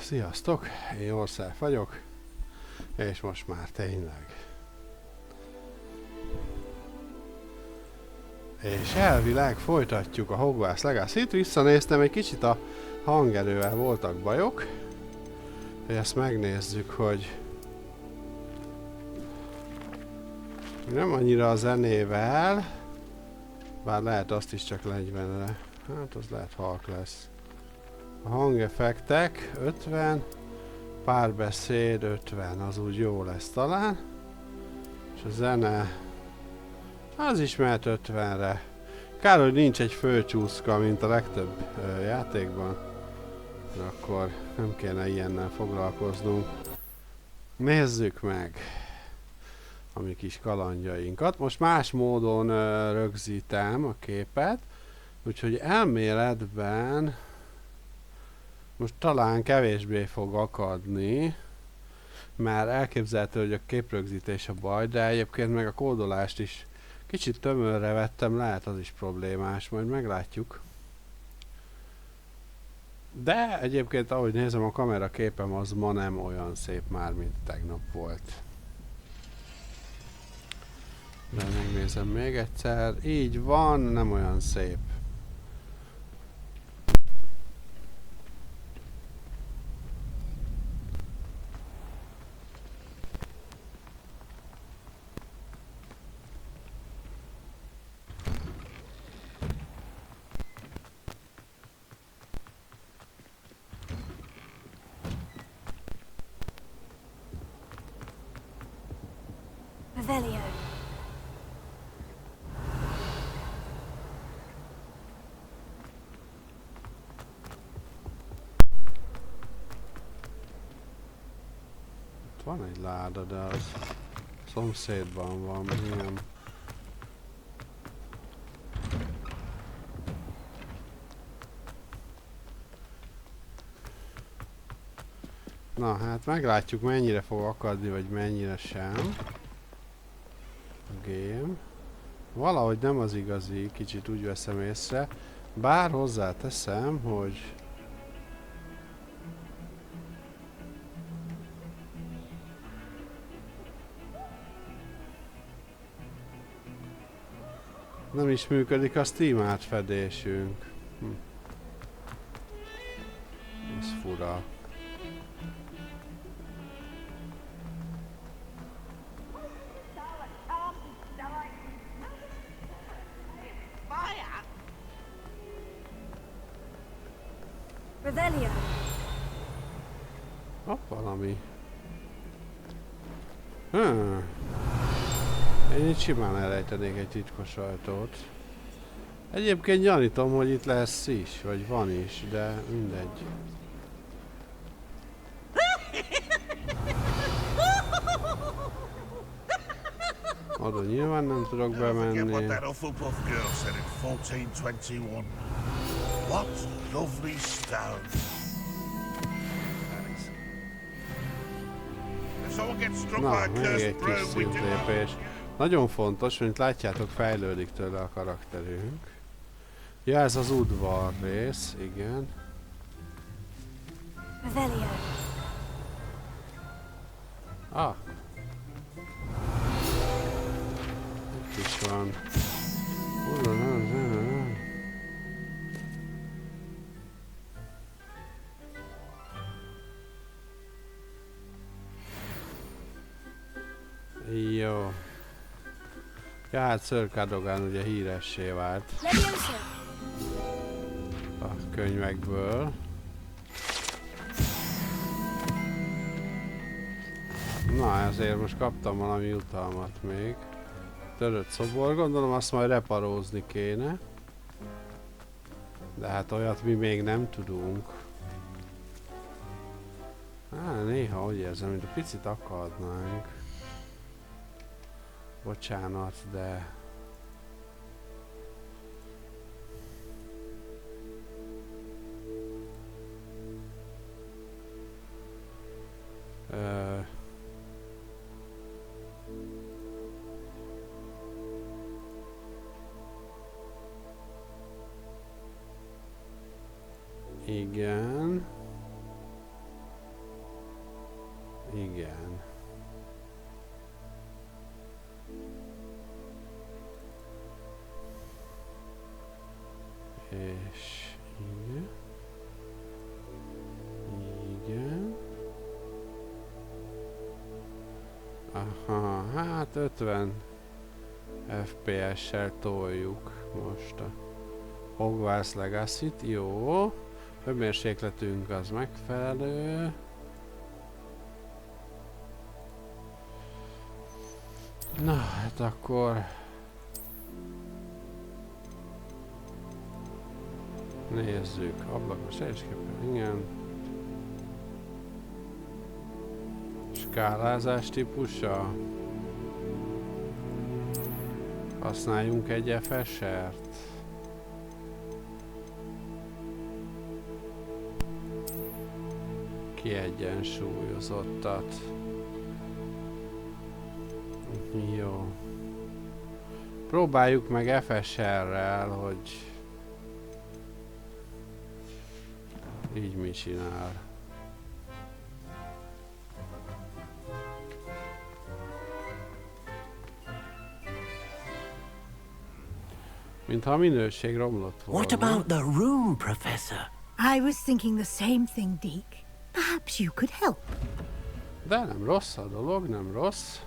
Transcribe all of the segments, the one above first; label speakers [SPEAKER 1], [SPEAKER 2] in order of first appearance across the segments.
[SPEAKER 1] Sziasztok, én Ország vagyok, és most már tényleg. És elvileg folytatjuk a Hogwarts Legacy-t, visszanéztem, egy kicsit a hangerővel voltak bajok, hogy ezt megnézzük, hogy nem annyira a zenével, bár lehet azt is csak 40-re, hát az lehet halk lesz. A hangeffektek 50, párbeszéd 50, az úgy jó lesz talán. És a zene, az is mehet 50-re. Kár, hogy nincs egy főcsúszka, mint a legtöbb játékban. Akkor nem kéne ilyennel foglalkoznunk. Nézzük meg a mi kis kalandjainkat. Most más módon rögzítem a képet, úgyhogy elméletben most talán kevésbé fog akadni, mert elképzelhető, hogy a képrögzítés a baj, de egyébként meg a kódolást is kicsit tömörre vettem, lehet az is problémás, majd meglátjuk. De egyébként ahogy nézem, a kameraképem az ma nem olyan szép már, mint tegnap volt. De megnézem még egyszer, így van, nem olyan szép. Van egy láda, de az szomszédban van, milyen... Na hát meglátjuk, mennyire fog akadni, vagy mennyire sem. A game. Valahogy nem az igazi, kicsit úgy veszem észre. Bár hozzáteszem, hogy... nem is működik a Steam átfedésünk. Ez fura. Hopp, valami. Én itt simán elrejtenék egy titkos ajtót. Egyébként gyanítom, hogy itt lesz is, vagy van is, de mindegy. Oda nyilván nem tudok bemenni. Na, még egy kis szintlépés. Nagyon fontos, mint látjátok, fejlődik tőle a karakterünk. Ja, ez az udvar rész, igen. Ah. Itt is van. Jó. Ja, hát Sir Cadogan ugye híressé vált a könyvekből. Na, ezért most kaptam valami jutalmat még. Törött szobor, gondolom azt majd reparózni kéne. De hát olyat mi még nem tudunk. Néha úgy érzem, mint a picit akadnánk. Bocsánat, de... Igen. Igen. És igen. Igen. Aha, hát 50 FPS-sel toljuk most a Hogwarts Legacy-t. Jó. Hőmérsékletünk az megfelelő. Na, hát akkor nézzük. Ablakos teljesképpen, igen. Skálázás típusa. Használjunk egy FSR-t. Kiegyensúlyozottat. Jó. Próbáljuk meg FSR-rel, hogy így mit csinál. Mintha a minőség romlott volna.
[SPEAKER 2] What about the room, Professor?
[SPEAKER 3] I was thinking the same thing, Deke. Perhaps you could help.
[SPEAKER 1] De nem rossz a dolog, nem rossz.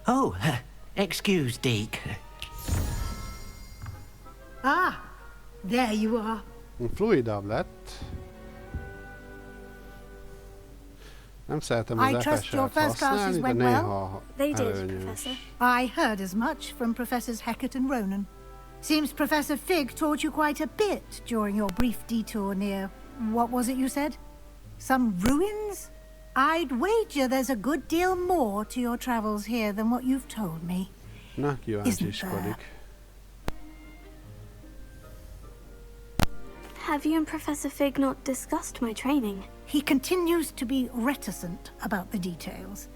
[SPEAKER 2] Oh, excuse, Deke.
[SPEAKER 3] Ah, there you are.
[SPEAKER 1] Fluidabb lett. Nem szeretem
[SPEAKER 3] I
[SPEAKER 1] az
[SPEAKER 3] trust your
[SPEAKER 1] FSR-t
[SPEAKER 3] first classes
[SPEAKER 1] használni, de
[SPEAKER 3] went well?
[SPEAKER 1] néha
[SPEAKER 4] They did,
[SPEAKER 1] előnyös.
[SPEAKER 4] Professor.
[SPEAKER 3] I heard as much from Professors Hecat and Ronan. Seems Professor Fig taught you quite a bit during your brief detour near... what was it you said? Some ruins? I'd wager there's a good deal more to your travels here than what you've told me.
[SPEAKER 1] Na, kíváncsiskodik.
[SPEAKER 4] Have you and Professor Fig not discussed my training?
[SPEAKER 3] He continues to be reticent about the details,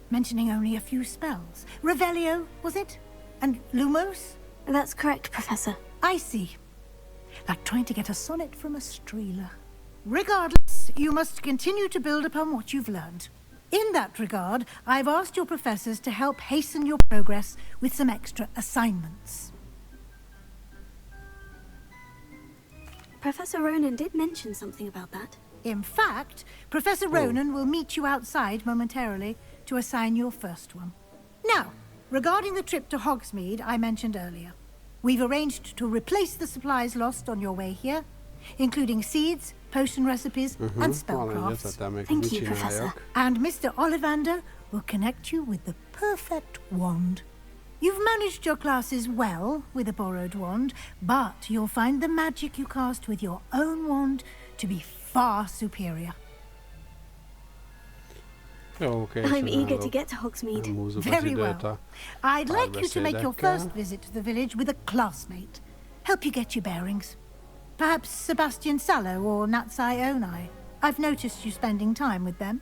[SPEAKER 3] mentioning only a few spells. Revelio, was it? And Lumos?
[SPEAKER 4] That's correct, Professor.
[SPEAKER 3] I see. Like trying to get a sonnet from a streeler. Regardless, you must continue to build upon what you've learned. In that regard, I've asked your professors to help hasten your progress with some extra assignments.
[SPEAKER 4] Professor Ronan did mention something about that.
[SPEAKER 3] In fact, Professor Ronan will meet you outside momentarily to assign your first one. Now, regarding the trip to Hogsmeade I mentioned earlier, we've arranged to replace the supplies lost on your way here, including seeds, potion recipes, and spellcrafts.
[SPEAKER 4] Thank you, Professor.
[SPEAKER 3] And Mr. Ollivander will connect you with the perfect wand. You've managed your classes well with a borrowed wand, but you'll find the magic you cast with your own wand to be far superior.
[SPEAKER 4] I'm eager to get to Hogsmeade.
[SPEAKER 3] Very well. I'd like you to make your first visit to the village with a classmate. Help you get your bearings. Perhaps Sebastian Sallow or Natsai Onai. I've noticed you spending time with them.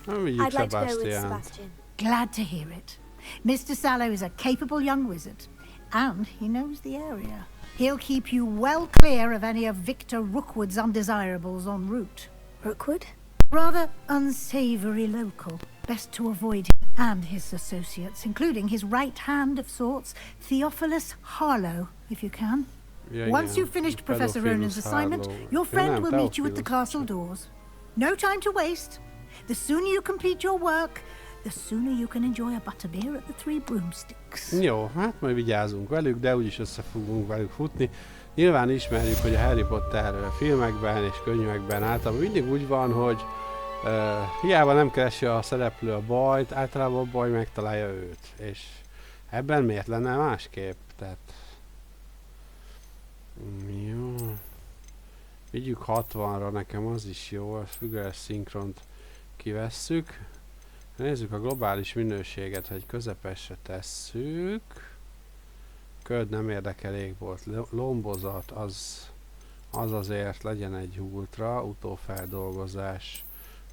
[SPEAKER 4] I'd like to go with Sebastian.
[SPEAKER 3] Glad to hear it. Mr. Sallow is a capable young wizard, and he knows the area. He'll keep you well clear of any of Victor Rookwood's undesirables en route.
[SPEAKER 4] Rookwood?
[SPEAKER 3] Rather unsavory local. Best to avoid him and his associates, including his right hand of sorts, Theophilus Harlow, if you can. Once you've finished Professor Ronan's assignment, your friend will meet you at the castle doors. No time to waste. The sooner you complete your work, the sooner you can enjoy a butterbeer at the Three Broomsticks.
[SPEAKER 1] Jó, hát majd vigyázunk velük, de úgyis össze fogunk velük futni. Nyilván ismerjük, hogy a Harry Potter filmekben és könyvekben általában mindig úgy van, hogy hiába nem keresi a szereplő a bajt, általában a baj megtalálja őt. És ebben miért lenne másképp? Tehát... Jó. Vigyük 60-ra, nekem az is jó, a függőes szinkront kivesszük. Nézzük a globális minőséget, hogy közepesre tesszük. Köd nem érdekel, égbolt, lombozat, az azért legyen egy ultra, utófeldolgozás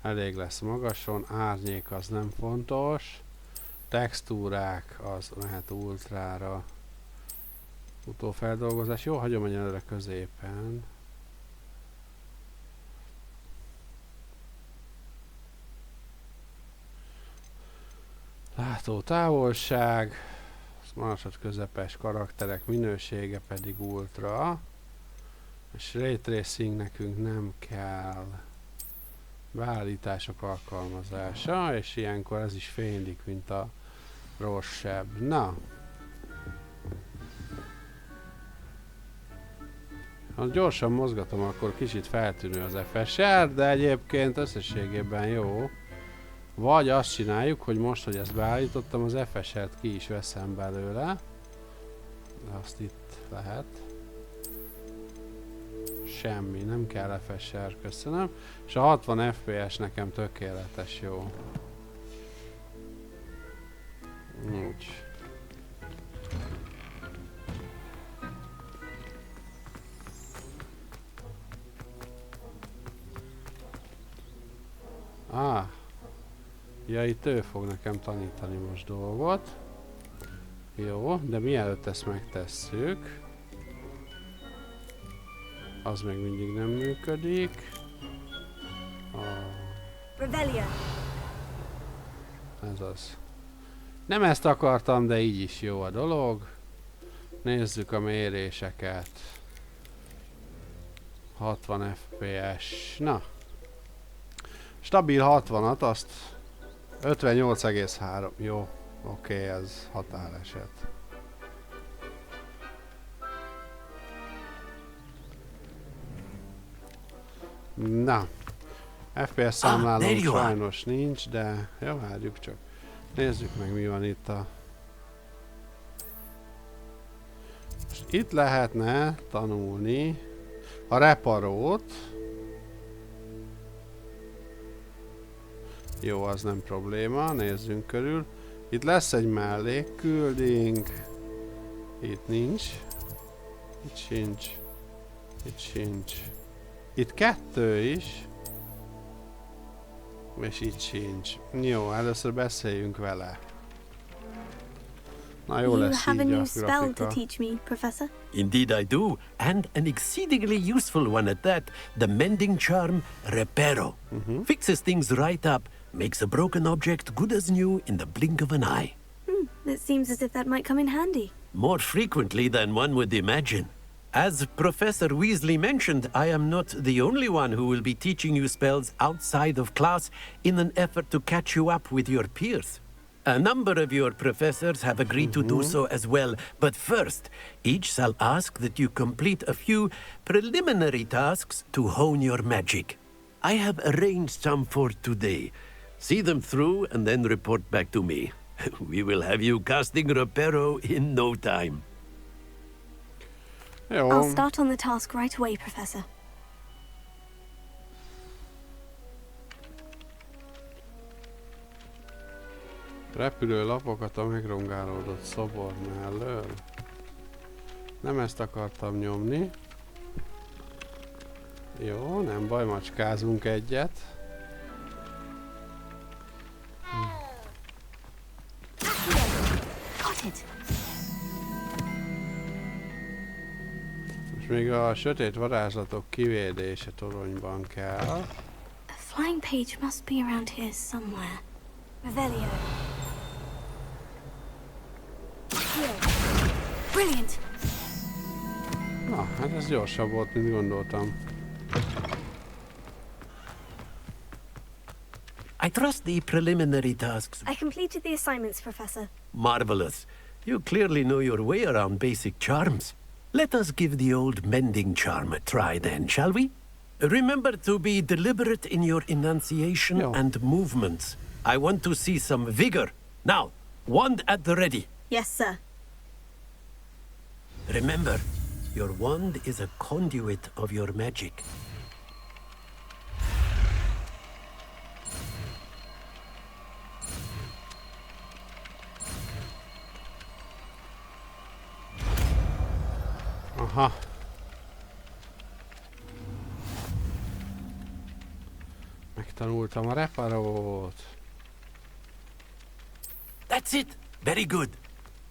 [SPEAKER 1] elég lesz magason, árnyék az nem fontos, textúrák az mehet ultrára, utófeldolgozás, jó, hagyom egyenlőre középen. Választó távolság, másod közepes, karakterek minősége pedig ultra, és Ray Tracing nekünk nem kell. Beállítások alkalmazása, és ilyenkor ez is fénylik, mint a rosszabb. Na. Ha gyorsan mozgatom, akkor kicsit feltűnő az FSR, de egyébként összességében jó. Vagy azt csináljuk, hogy most, hogy ezt beállítottam, az FSR-t ki is veszem belőle. Azt itt lehet. Semmi, nem kell FSR, köszönöm. És a 60 FPS nekem tökéletes, jó. Nincs. Ja, itt ő fog nekem tanítani most dolgot. Jó, de mielőtt ezt megtesszük, az még mindig nem működik. Ez az. Nem ezt akartam, de így is jó a dolog. Nézzük a méréseket. 60 FPS. Na. Stabil 60-at, azt 58,3. Jó. Oké, ez határeset. Na. FPS számlálónk sajnos nincs, de jó, várjuk csak. Nézzük meg, mi van itt a... Most itt lehetne tanulni a reparót. Jó, az nem probléma, nézzünk körül. Itt lesz egy mellékkülding. Itt nincs. Itt sincs. Itt sincs. Itt 2 is. És itt sincs. Jó, először beszéljünk vele. Na, jó lesz így a grafika.
[SPEAKER 2] Indeed I do, and an exceedingly useful one at that. The mending charm Reparo. Fixes things right up, makes a broken object good as new in the blink of an eye.
[SPEAKER 4] It seems as if that might come in handy.
[SPEAKER 2] More frequently than one would imagine. As Professor Weasley mentioned, I am not the only one who will be teaching you spells outside of class in an effort to catch you up with your peers. A number of your professors have agreed to do so as well, but first, each shall ask that you complete a few preliminary tasks to hone your magic. I have arranged some for today. See them through and then report back to me. We will have you casting Reparo in no time.
[SPEAKER 4] I'll start on the task right away, Professor.
[SPEAKER 1] Repülő lapokat a megrongálódott szobor mellől. Nem ezt akartam nyomni. Jó, nem baj, macskázunk egyet. Most még a sötét varázslatok kivédése toronyban kell.
[SPEAKER 4] A flying page must be around here somewhere. Revelio. Brilliant.
[SPEAKER 1] Na, hát ez gyorsabb volt, mint gondoltam.
[SPEAKER 2] I trust the preliminary tasks.
[SPEAKER 4] I completed the assignments, Professor.
[SPEAKER 2] Marvelous. You clearly know your way around basic charms. Let us give the old mending charm a try then, shall we? Remember to be deliberate in your enunciation and movements. I want to see some vigor. Now, wand at the ready.
[SPEAKER 4] Yes, sir.
[SPEAKER 2] Remember, your wand is a conduit of your magic.
[SPEAKER 1] Aha. Megtanultam a reparót.
[SPEAKER 2] That's it. Very good.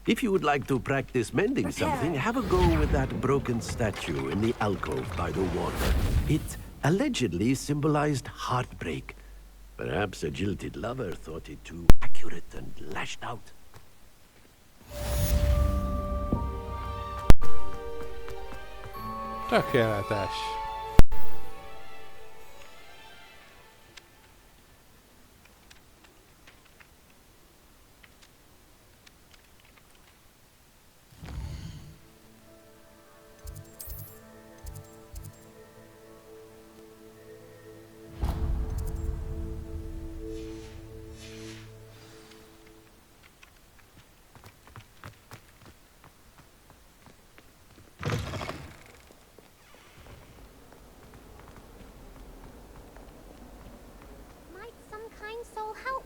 [SPEAKER 2] If you would like to practice mending something, have a go with that broken statue in the alcove by the water. It allegedly symbolized heartbreak. Perhaps a jilted lover thought it too accurate and lashed out.
[SPEAKER 1] Tökéletes.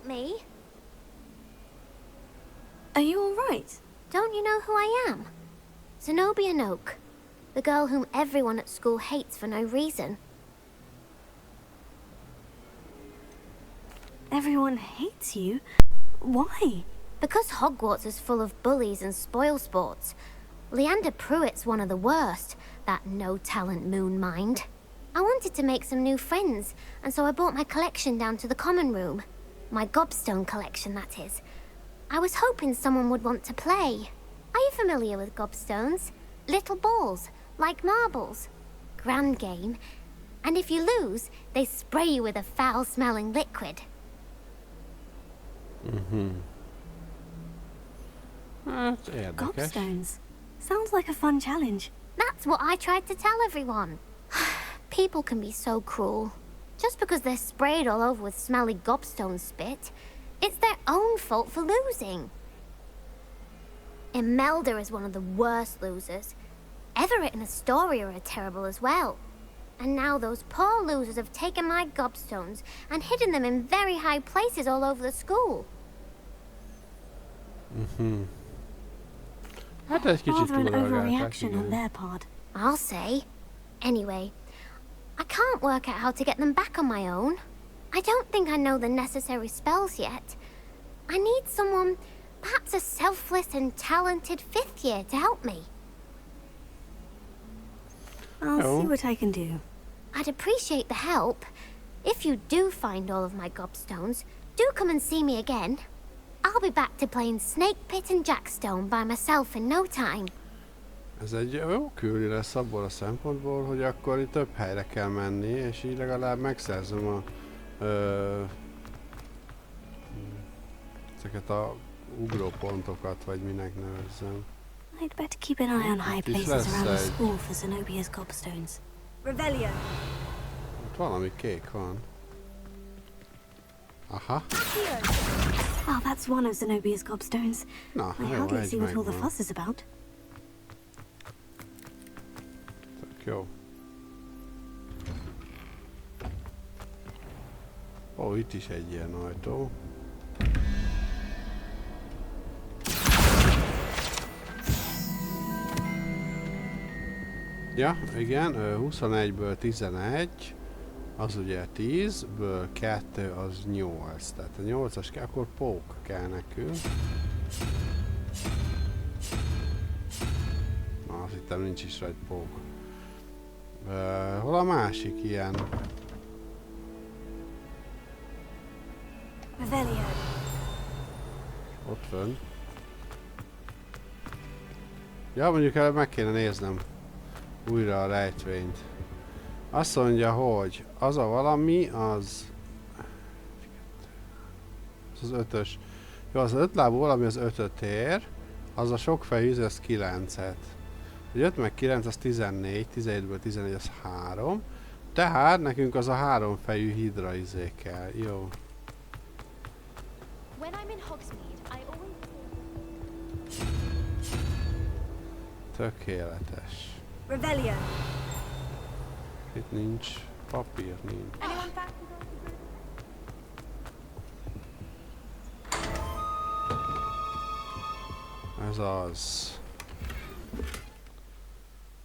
[SPEAKER 4] Me? Are you all right? Don't you know who I am? Zenobia Noak, the girl whom everyone at school hates for no reason. Everyone hates you? Why? Because Hogwarts is full of bullies and spoilsports. Leander Pruitt's one of the worst, that no-talent moon mind. I wanted to make some new friends, and so I brought my collection down to the common room. My gobstone collection, that is. I was hoping someone would want to play. Are you familiar with gobstones? Little balls, like marbles. Grand game. And if you lose, they spray you with a foul-smelling liquid.
[SPEAKER 1] That's érdekes.
[SPEAKER 4] Gobstones. Sounds like a fun challenge. That's what I tried to tell everyone. People can be so cruel. Just because they're sprayed all over with smelly gobstone spit, it's their own fault for losing. Imelda is one of the worst losers. Everett and Astoria are terrible as well. And now those poor losers have taken my gobstones and hidden them in very high places all over the school.
[SPEAKER 1] Hát egy kicsit
[SPEAKER 4] Rather an
[SPEAKER 1] túlreagálták,
[SPEAKER 4] overreaction on their part. I'll say. Anyway, I can't work out how to get them back on my own. I don't think I know the necessary spells yet. I need someone, perhaps a selfless and talented fifth year to help me. I'll see what I can do. I'd appreciate the help. If you do find all of my gobstones, do come and see me again. I'll be back to playing Snake Pit and Jackstone by myself in no time.
[SPEAKER 1] Ez egy jó küldi lesz abból a szempontból, hogy akkor itt több helyre kell menni, és így legalább megszerzem a ezeket a ugrópontokat, vagy minek nevezzem.
[SPEAKER 4] I'd better keep an eye on high places around the school for Zenobia's gobstones. Revelio.
[SPEAKER 1] Ott valami kék van. Aha.
[SPEAKER 4] Oh, that's one of Zenobia's gobstones.
[SPEAKER 1] Na,
[SPEAKER 4] I
[SPEAKER 1] jó,
[SPEAKER 4] hardly see
[SPEAKER 1] egy
[SPEAKER 4] what all the
[SPEAKER 1] megvan.
[SPEAKER 4] fuss is about.
[SPEAKER 1] Tök jó. Ó, itt is egy ilyen ajtó. Ja, igen, 21-ből 11, az ugye 10-ből 2 az 8, tehát a 8-as kell, akkor pók kell nekünk. Na, azt hittem nincs is rajta pók. Hol a másik ilyen?
[SPEAKER 4] Revelio.
[SPEAKER 1] Ott fönn. Ja, mondjuk előbb meg kéne néznem újra a rejtvényt. Azt mondja, hogy az a valami, az az 5-ös. Jó, az 5 lábú valami az 5-öt ér, az a sokfejű, az 9-et. 5 meg 9 az 14, 17-ből 11 az 3. Tehát nekünk az a 3 fejű hidra izé kell. Jó. Tökéletes.
[SPEAKER 4] Revelio.
[SPEAKER 1] Itt nincs papír, nincs. Ez az.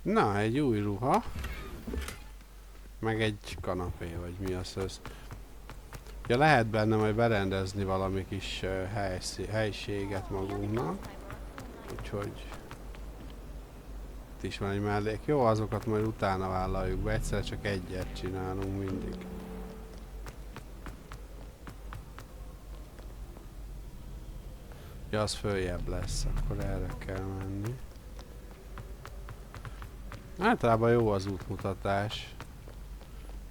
[SPEAKER 1] Na, egy új ruha. Meg egy kanapé, vagy mi az ez. Ja, lehet benne majd berendezni valami kis helységet magunknak. Úgyhogy itt is van egy mellék. Jó, azokat majd utána vállaljuk be. Egyszer csak egyet csinálunk mindig. Ja, az följebb lesz, akkor erre kell menni. Általában jó az útmutatás.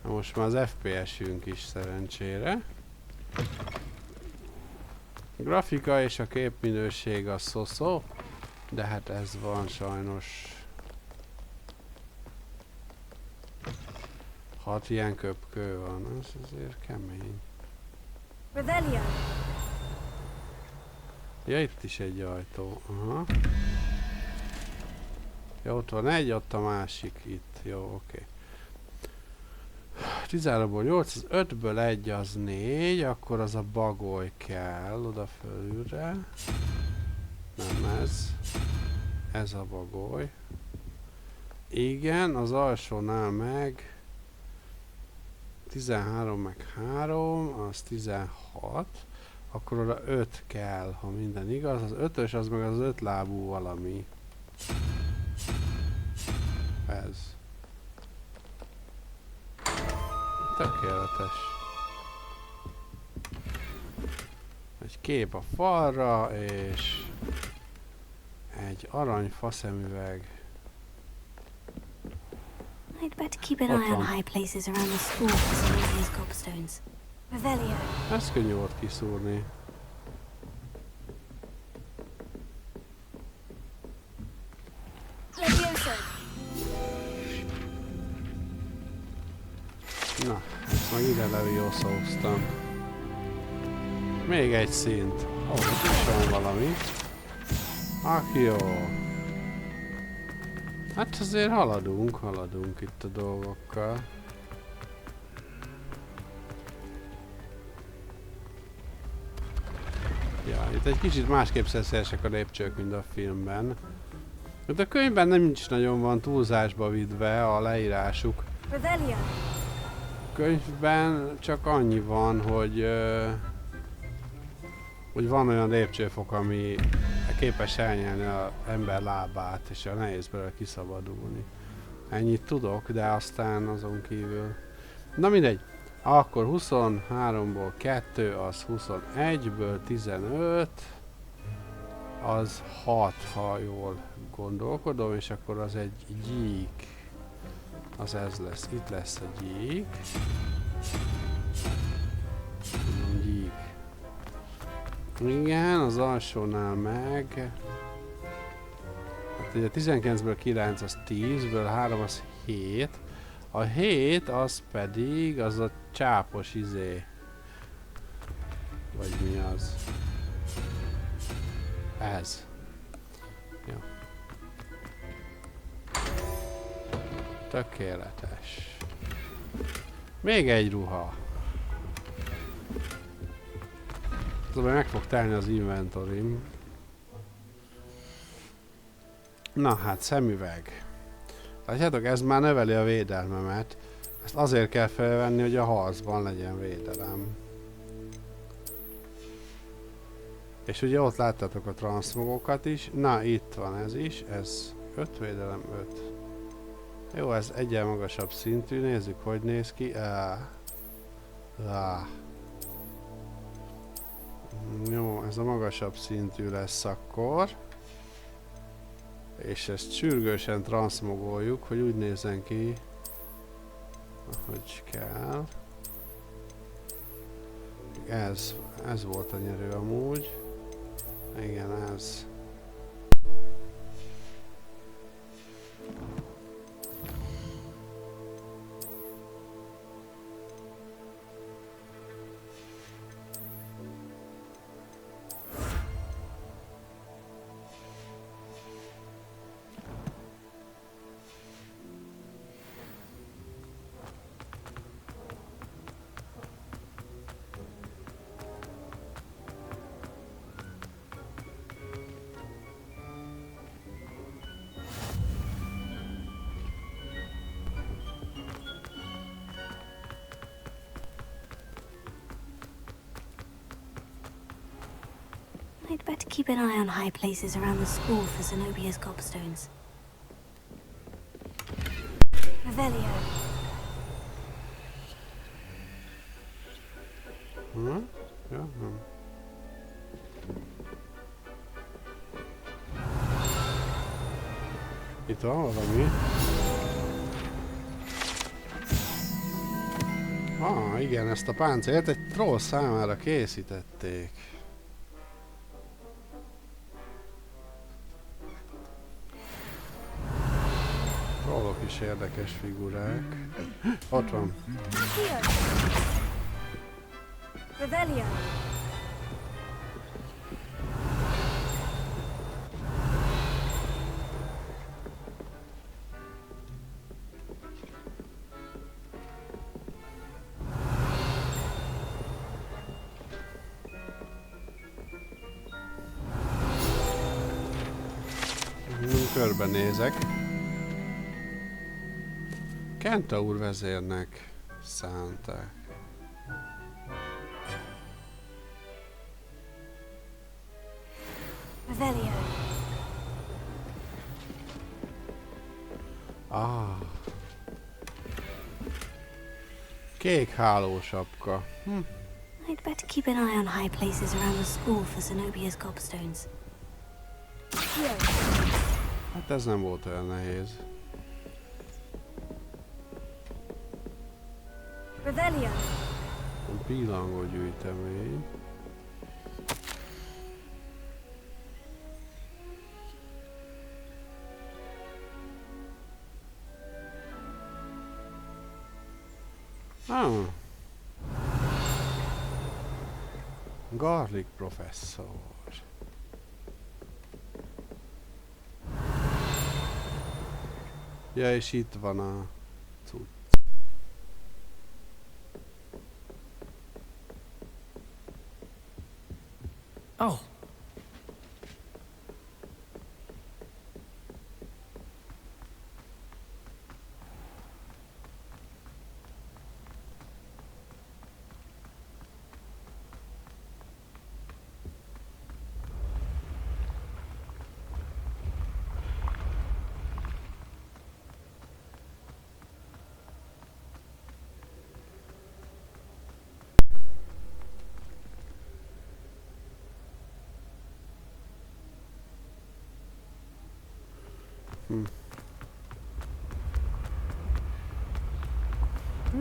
[SPEAKER 1] Na most már az FPS-ünk is szerencsére. A grafika és a képminőség a szoszó, de hát ez van sajnos. 6 ilyen köpkő van, ez azért kemény.
[SPEAKER 3] Revelio.
[SPEAKER 1] Ja, itt is egy ajtó. Aha. Ja, ott van egy, ott a másik itt. Jó, oké. 13-ból 8, az 5-ből 1 az 4, akkor az a bagoly kell oda fölülre. Nem ez. Ez a bagoly. Igen, az alsónál meg 13 meg 3, az 16. Akkor oda 5 kell, ha minden igaz. Az 5-ös az meg az 5 lábú valami. Ez. Tökéletes. Egy kép a falra, és egy arany faszemüveg.
[SPEAKER 4] I'd better keep an eye on high places around the school for some of these gobstones.
[SPEAKER 3] Revelio.
[SPEAKER 1] Ez könnyű volt kiszúrni.
[SPEAKER 3] Levioso.
[SPEAKER 1] Na, ezt meg ide leviószóztam. Még egy szint. Ó, itt is van valami. Jó. Hát azért haladunk itt a dolgokkal. Ja, itt egy kicsit másképp szeszélyesek a lépcsők, mint a filmben. De a könyvben nem is nagyon van túlzásba vidve a leírásuk.
[SPEAKER 3] Revelio.
[SPEAKER 1] Könyvben csak annyi van, hogy van olyan lépcsőfok, ami képes elnyelni az ember lábát, és nehéz belőle kiszabadulni. Ennyit tudok, de aztán azon kívül... Na mindegy, akkor 23-ból 2, az 21-ből 15, az 6, ha jól gondolkodom, és akkor az egy gyík. Az ez lesz, itt lesz a gyík. Gyík. Igen, az alsónál meg... Hát ugye 19-ből 9 az 10-ből 3 az 7. A 7 az pedig az a csápos izé. Vagy mi az? Ez. Jó. Tökéletes. Még egy ruha. Tudom, meg fog telni az inventorim. Na hát, szemüveg. Látjátok, ez már növeli a védelmemet. Ezt azért kell felvenni, hogy a harcban legyen védelem. És ugye ott láttátok a transmogokat is. Na, itt van ez is. Ez 5 védelem, 5. Jó, ez egyen magasabb szintű. Nézzük, hogy néz ki. Jó, ez a magasabb szintű lesz akkor. És ezt sürgősen transzmogoljuk, hogy úgy nézzen ki, ahogy kell. Ez volt a nyerő amúgy. Igen, ez.
[SPEAKER 4] I'd better keep an eye on high places around the school for Zenobia's gobstones.
[SPEAKER 3] Revelio.
[SPEAKER 1] Ja, Itt van valami. Igen, ezt a páncélt egy troll számára készítették. Trollok is érdekes figurák. Ott van. Körbenézek. Kenta úr vezérnek szánták. Kék hálósapka.
[SPEAKER 5] I'd better keep an eye on high places around the school for Zenobia's gobstones.
[SPEAKER 1] Hát ez nem volt olyan nehéz. Pillangó gyűjtemény. Garlic professzor. Ja, és itt van a cucc.
[SPEAKER 6] Oh.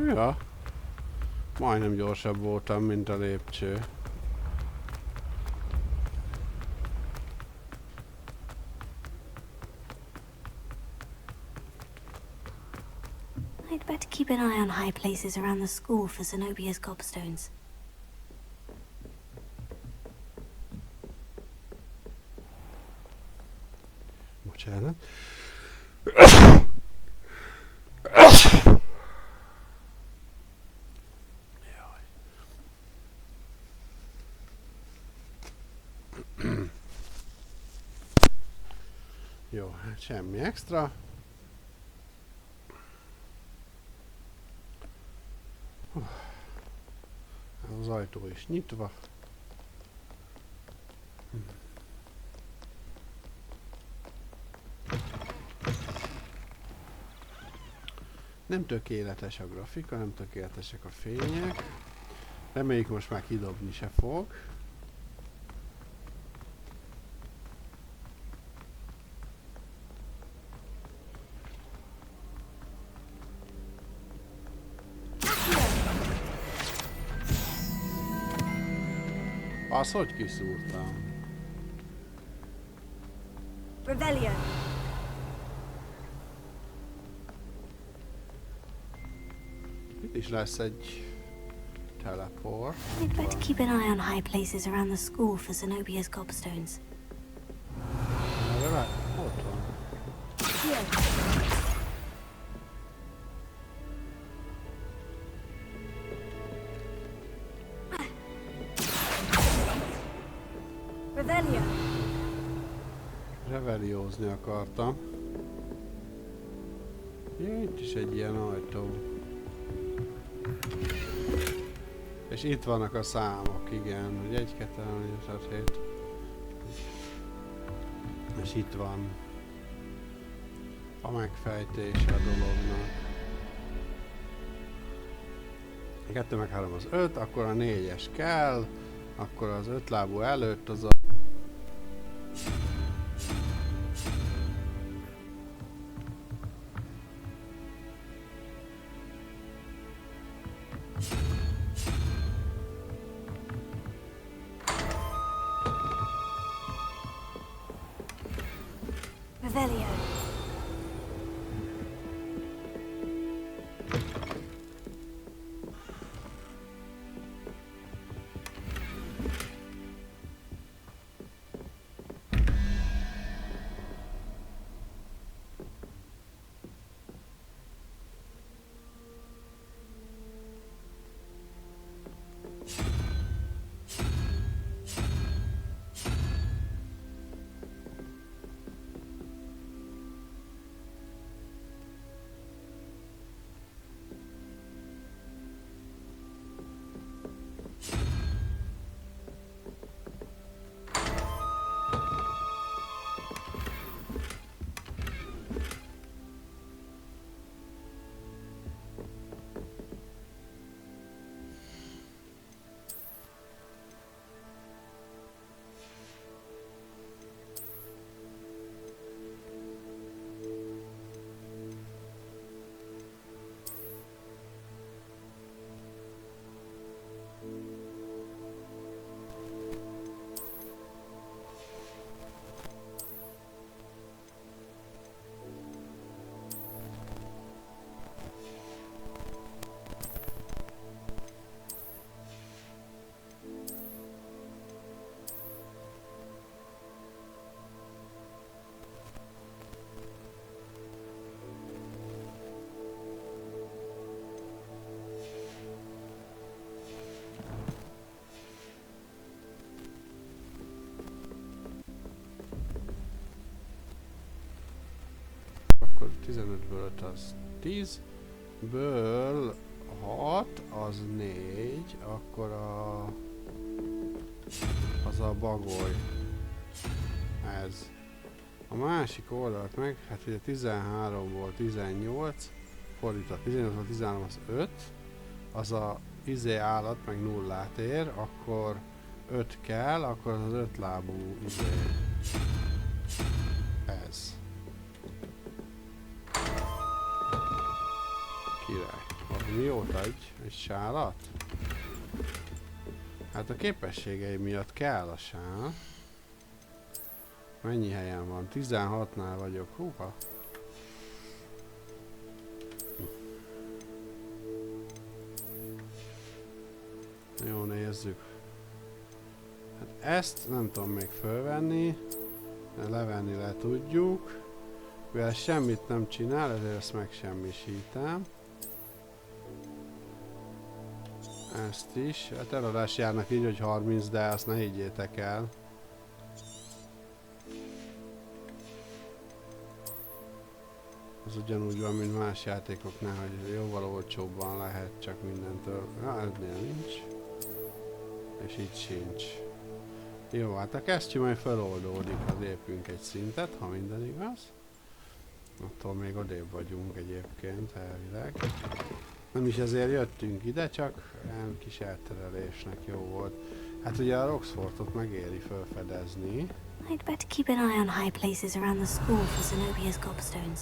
[SPEAKER 1] Ja. Majdnem gyorsabb voltam, mint a lépcső.
[SPEAKER 5] I'd better keep an eye on high places around the school for Zenobia's gobstones.
[SPEAKER 1] Bocsánat. Jó, hát semmi extra. Az ajtó is nyitva. Nem tökéletes a grafika, nem tökéletesek a fények. Reméljük most már kidobni se fog. Az hogy kiszúrtam?
[SPEAKER 3] Rebellion.
[SPEAKER 1] Itt is lesz egy teleport.
[SPEAKER 5] I'd better keep an eye on high places around the school for Zenobia's gobstones.
[SPEAKER 1] Ott van. Reveliózni akartam. Ja, itt is egy ilyen ajtó. És itt vannak a számok, igen. Hogy 1, 2, 3, 4, 5, 7. És itt van a megfejtése a dolognak. 2 meg 3 az 5, akkor a 4-es kell, akkor az 5 lábú előtt az a... 15-ből 5 az 10-ből 6 az 4, akkor az a bagoly. Ez. A másik oldalt meg, hát ugye 13-ból 18, fordítva 18-ból 13 az 5, az a állat meg nullát ér, akkor 5 kell, akkor az 5 lábú ez. Király. Mi jót adj? Egy sálat? Hát a képességei miatt kell a sál. Mennyi helyen van? 16-nál vagyok. Húha. Jó, nézzük. Hát ezt nem tudom még fölvenni. De levenni le tudjuk. Mivel semmit nem csinál, ezért ezt megsemmisítem. Ezt is. Hát eladás járnak így, hogy 30, de azt ne higgyétek el. Ez ugyanúgy van, mint más játékoknál, hogy jóval olcsóbban lehet csak mindentől. Ennél nincs. És itt sincs. Jó, hát a kesztyű majd feloldódik, ha lépünk egy szintet, ha minden igaz. Attól még odébb vagyunk egyébként, elvileg. Nem is ezért jöttünk ide, csak ilyen kis elterelésnek jó volt. Hát ugye a Roxfortot megéri felfedezni.
[SPEAKER 5] I'd better keep an eye on high places around the school for Zenobia's gobstones.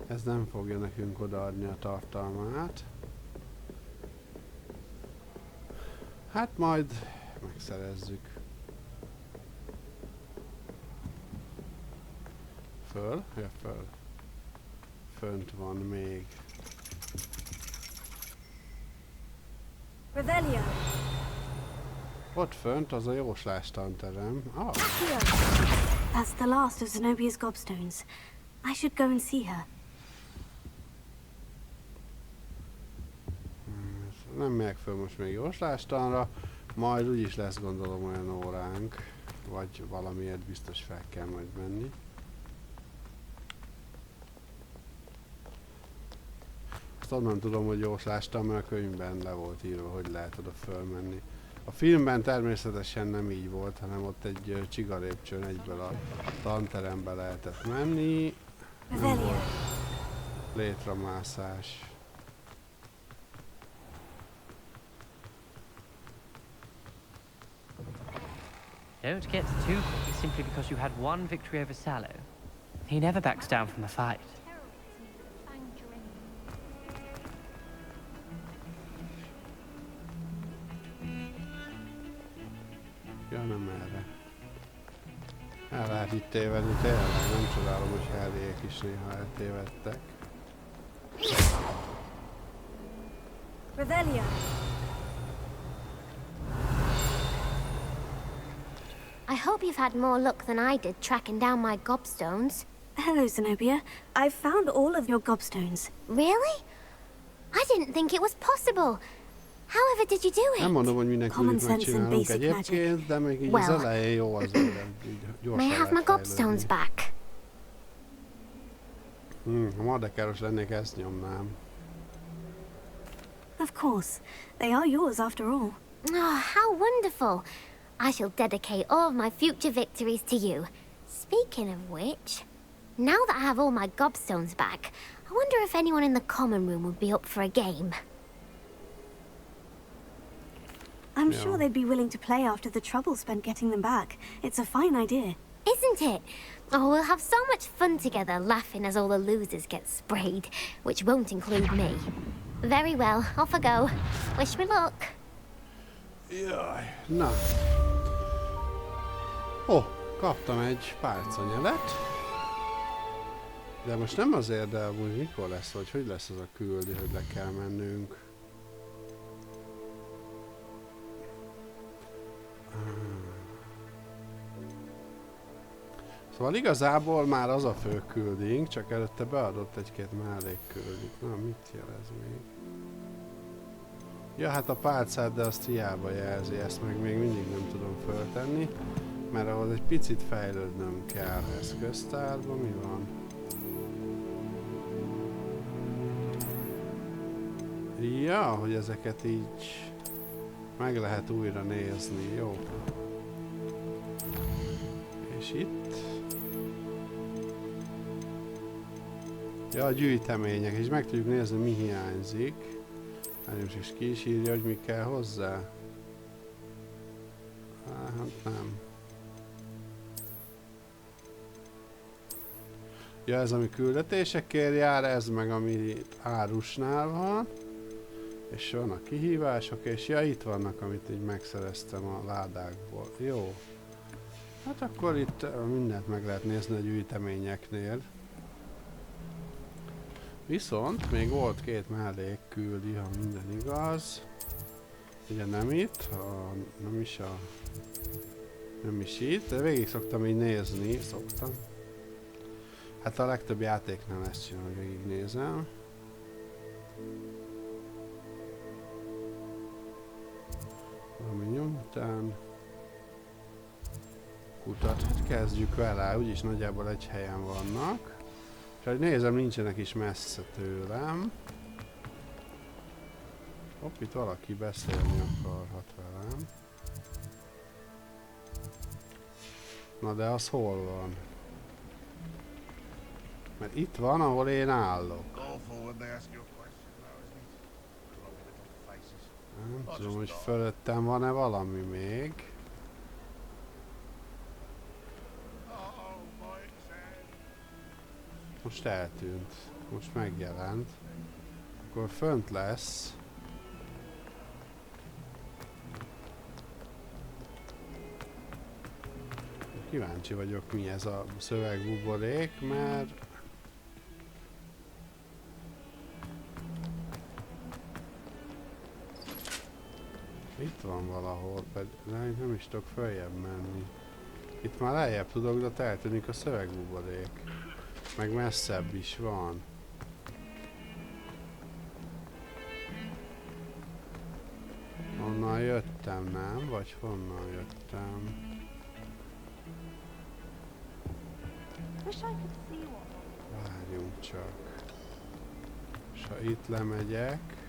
[SPEAKER 5] Ez nem fogja nekünk odaadni a tartalmát. Hát majd megszerezzük. Föl? Ja, föl. Fönt van még. Revelia.
[SPEAKER 1] Ott fönt az a jóslás tanterem. Ah.
[SPEAKER 5] That's the last of Zenobia's gobstones. I should go and see her.
[SPEAKER 1] Nem megyek föl most még jóslástanra, majd úgyis lesz gondolom olyan óránk, vagy valamiért biztos fel kell majd menni. Azt onnan tudom, hogy jóslástam, mert a könyvben le volt írva, hogy lehet oda fölmenni. A filmben természetesen nem így volt, hanem ott egy csigalépcsőn egyből a tanterembe lehetett menni. Nem volt létramászás.
[SPEAKER 6] Don't get too cocky simply because you had one victory over Sallow. He never backs down from a fight.
[SPEAKER 1] Ja, nem erre. El lehet itt tévedni, tényleg. Nem csodálom, hogy Harryék is néha eltévedtek.
[SPEAKER 5] Revelia.
[SPEAKER 4] I hope you've had more luck than I did tracking down my gobstones.
[SPEAKER 5] Hello, Zenobia. I've found all of your gobstones.
[SPEAKER 4] Really? I didn't think it was possible. However did you do it?
[SPEAKER 1] Nem mondom, hogy mindenki megcsinálunk egyébként, de még így az elején jó az, hogy gyorsan
[SPEAKER 4] may I have my gobstones back?
[SPEAKER 1] Ha Mardekáros lennék, ezt nyomnám.
[SPEAKER 5] Of course. They are yours after all.
[SPEAKER 4] Oh, how wonderful. I shall dedicate all of my future victories to you. Speaking of which, now that I have all my gobstones back, I wonder if anyone in the common room would be up for a game.
[SPEAKER 5] I'm sure they'd be willing to play after the trouble spent getting them back. It's a fine idea.
[SPEAKER 4] Isn't it? Oh, we'll have so much fun together, laughing as all the losers get sprayed, which won't include me. Very well, off I go. Wish me luck.
[SPEAKER 1] Jaj, na. Ó, kaptam egy pálcanyelet. De most nem azért, de amúgy mikor lesz, vagy hogy lesz az a küldi, hogy le kell mennünk. Szóval igazából már az a fő küldink, csak előtte beadott egy-két mellékküldit. Na, mit jelez még? Ja, hát a pálcát, de azt hiába jelzi, ezt meg még mindig nem tudom föltenni, mert ahhoz egy picit fejlődnöm kell. Eszköztárban mi van? Ja, hogy ezeket így meg lehet újra nézni, jó. És itt? Ja, a gyűjtemények, és meg tudjuk nézni, mi hiányzik. És ki is írja, hogy mi kell hozzá. Hát nem. Ja, ez ami küldetésekért jár, ez meg ami árusnál van. És vannak kihívások, és ja, itt vannak, amit így megszereztem a ládákból. Jó. Hát akkor itt mindent meg lehet nézni a gyűjteményeknél. Viszont még volt 2 mellék küldi, ha minden igaz. Ugye nem itt, nem is itt, de végig szoktam így nézni, Hát a legtöbb játéknál ezt csinálom, hogy végignézem. Valami nyomtán. Kutat, hát kezdjük vele, úgyis nagyjából egy helyen vannak. És ahogy nézem, nincsenek is messze tőlem. Hopp, itt valaki beszélni akarhat velem. Na de az hol van? Mert itt van, ahol én állok. Nem tudom, hogy fölöttem van-e valami még. Most eltűnt. Most megjelent. Akkor fönt lesz. Kíváncsi vagyok, mi ez a szövegbuborék, mert... Itt van valahol, pedig nem is tudok följebb menni. Itt már lejjebb tudok, de eltűnik a szövegbuborék. Meg messzebb is van. Honnan jöttem, nem? Vagy honnan jöttem? Várjunk csak. És ha itt lemegyek...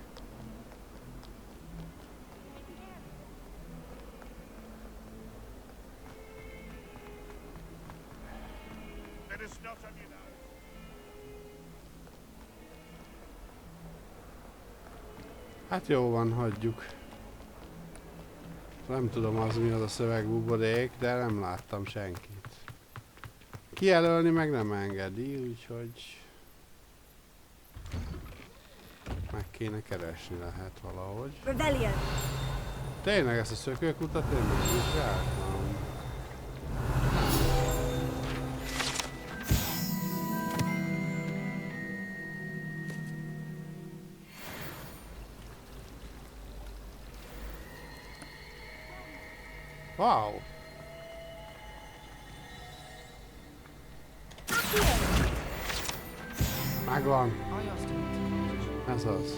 [SPEAKER 1] Hát jó van, hagyjuk. Nem tudom az mi az a szövegbuborék, de nem láttam senkit. Kijelölni meg nem engedi, úgyhogy... Meg kéne keresni lehet valahogy.
[SPEAKER 5] Rebellion.
[SPEAKER 1] Tényleg ezt a szökőkutat én nem vizsgáltam. Wow! Megvan! Ez az.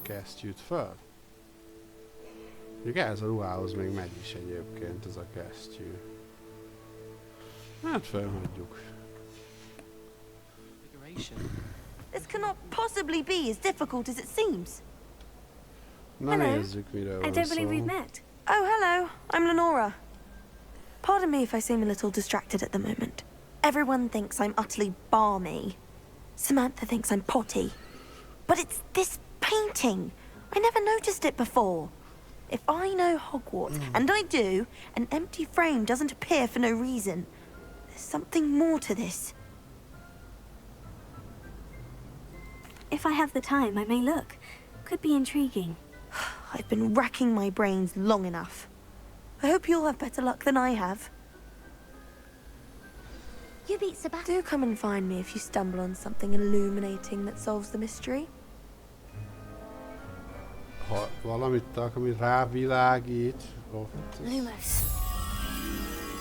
[SPEAKER 1] Kesztyűt föl. Még ez a ruhához még megy is egyébként ez a kesztyű. Hát felhagyjuk.
[SPEAKER 7] This cannot possibly be as difficult as it seems.
[SPEAKER 1] Na nézzük, miről van
[SPEAKER 5] I don't
[SPEAKER 1] szó.
[SPEAKER 5] believe we've met.
[SPEAKER 7] Oh, hello. I'm Lenora. Pardon me if I seem a little distracted at the moment. Everyone thinks I'm utterly balmy. Samantha thinks I'm potty. But it's this painting. I never noticed it before. If I know Hogwarts, and I do, an empty frame doesn't appear for no reason. There's something more to this.
[SPEAKER 5] If I have the time, I may look. Could be intriguing.
[SPEAKER 7] I've been racking my brains long enough. I hope you'll have better luck than I have.
[SPEAKER 4] You beat Sebastian.
[SPEAKER 7] Do come and find me if you stumble on something illuminating that solves the mystery.
[SPEAKER 1] Ha valamit ami rávilágít.
[SPEAKER 5] Lumos.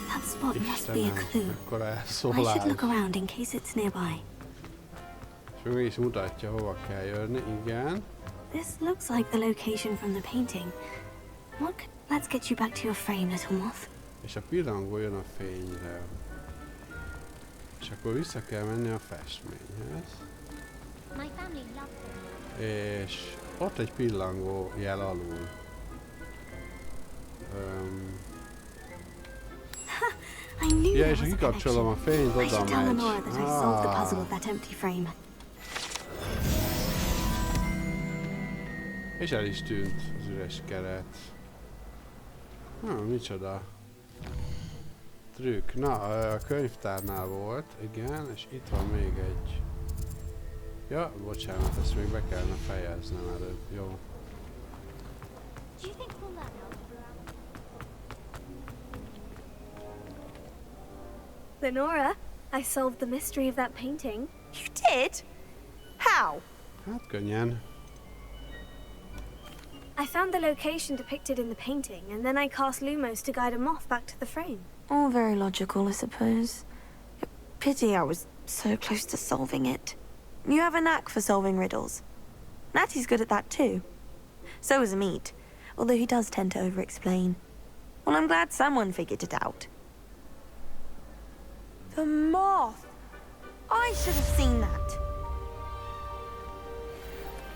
[SPEAKER 5] That spot must be a clue.
[SPEAKER 1] Akkor
[SPEAKER 5] I
[SPEAKER 1] elszólás.
[SPEAKER 5] should look around in case it's nearby.
[SPEAKER 1] És meg is mutatja, hova kell jönni, igen.
[SPEAKER 5] This looks like the location from the painting. Let's get you back to your frame, little moth.
[SPEAKER 1] És a pillangó jön a fényre. És akkor vissza kell menni a festményhez.
[SPEAKER 4] My family loves them.
[SPEAKER 1] És ott egy pillangó jel alul.
[SPEAKER 5] I knew
[SPEAKER 1] Ja,
[SPEAKER 5] there
[SPEAKER 1] és ha
[SPEAKER 5] was a
[SPEAKER 1] kikapcsolom a fényt,
[SPEAKER 5] connection. I
[SPEAKER 1] oda
[SPEAKER 5] should tell
[SPEAKER 1] megy.
[SPEAKER 5] Lenora that I solved the puzzle of that empty frame.
[SPEAKER 1] És el is tűnt az üres keret. Micsoda trükk. Na, a könyvtárnál volt, igen, és itt van még egy... Ja, bocsánat, ezt még be kellene fejeznem előbb, jó.
[SPEAKER 4] Do you think we'll learn how to pronounce?
[SPEAKER 5] Lenora, I solved the mystery of that painting.
[SPEAKER 7] You did? How?
[SPEAKER 1] Hát könnyen.
[SPEAKER 5] I found the location depicted in the painting, and then I cast Lumos to guide a moth back to the frame.
[SPEAKER 7] All very logical, I suppose. Pity I was so close to solving it. You have a knack for solving riddles. Natty's good at that too. So is Amit, although he does tend to over-explain. Well, I'm glad someone figured it out. The moth! I should have seen that.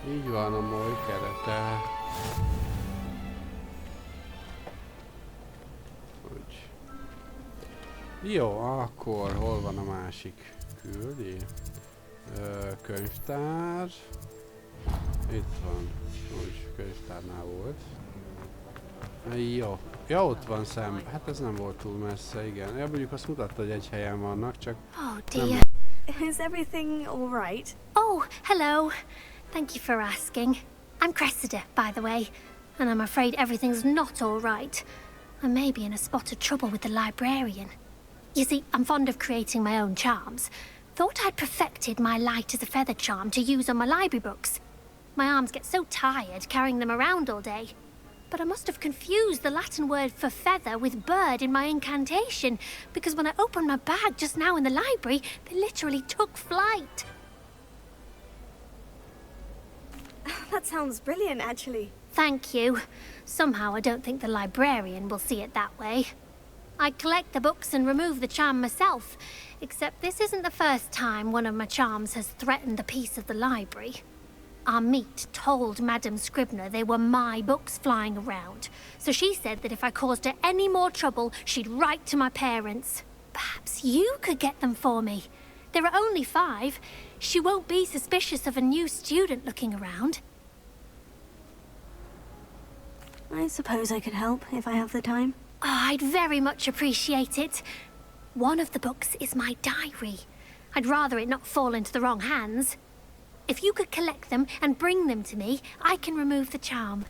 [SPEAKER 1] Így van a moly kerete. Úgy. Jó, akkor hol van a másik küldi? Könyvtár. Itt van. Úgy, könyvtárnál volt. Jó. Ja, ott van szem. Hát ez nem volt túl messze, igen. Ja, mondjuk azt mutatta, hogy egy helyen vannak, csak...
[SPEAKER 4] Oh dear.
[SPEAKER 5] Is everything all right?
[SPEAKER 4] Oh, hello. Thank you for asking. I'm Cressida, by the way, and I'm afraid everything's not all right. I may be in a spot of trouble with the librarian. You see, I'm fond of creating my own charms. Thought I'd perfected my light as a feather charm to use on my library books. My arms get so tired carrying them around all day. But I must have confused the Latin word for feather with bird in my incantation, because when I opened my bag just now in the library, they literally took flight.
[SPEAKER 5] That sounds brilliant, actually.
[SPEAKER 4] Thank you. Somehow I don't think the librarian will see it that way. I collect the books and remove the charm myself, except this isn't the first time one of my charms has threatened the peace of the library. Amit told Madame Scribner they were my books flying around, so she said that if I caused her any more trouble, she'd write to my parents. Perhaps you could get them for me. There are only 5. She won't be suspicious of a new student looking around.
[SPEAKER 5] I suppose I could help if I have the time.
[SPEAKER 4] Oh, I'd very much appreciate it. One of the books is my diary. I'd rather it not fall into the wrong hands. If you could collect them and bring them to me, I can remove the charm.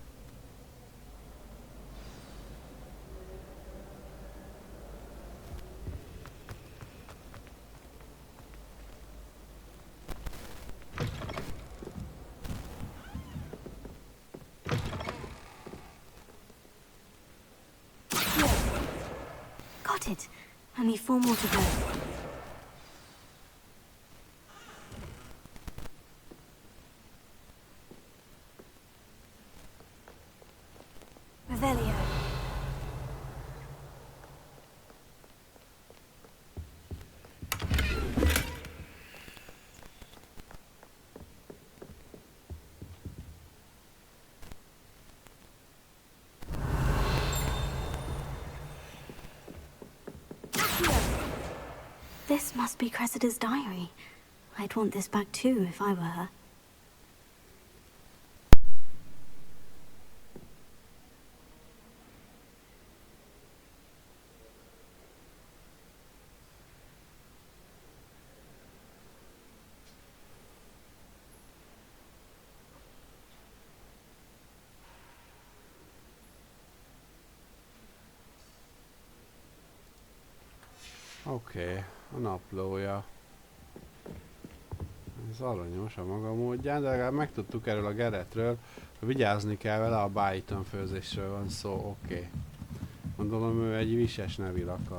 [SPEAKER 5] Got it. Only 4 more to go. Revelio. This must be Cressida's diary. I'd want this back too if I were her.
[SPEAKER 1] Oké, a naplója. Ez aranyos a maga módján, de legalább megtudtuk erről a Geretről, hogy vigyázni kell vele, a bájton főzésről van szó, oké. Gondolom ő egy vises nevű akar.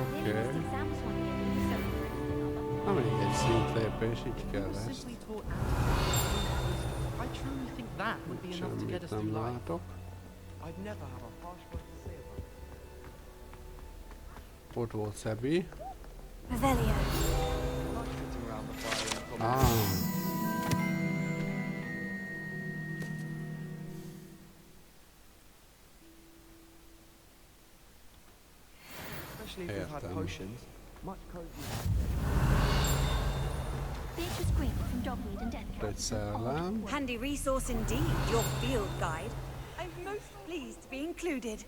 [SPEAKER 1] Oké. Na még egy szintlépés, így kell ezt. Semmit nem látok. Ott volt Szebi.
[SPEAKER 5] Revelio.
[SPEAKER 8] especially if we've had
[SPEAKER 1] Értem.
[SPEAKER 8] potions. Much cozier.
[SPEAKER 9] Beatrice Green from Dogmead and Deathcap.
[SPEAKER 1] Egy szellem.
[SPEAKER 10] Handy resource indeed, your field guide. I'm most pleased to be included.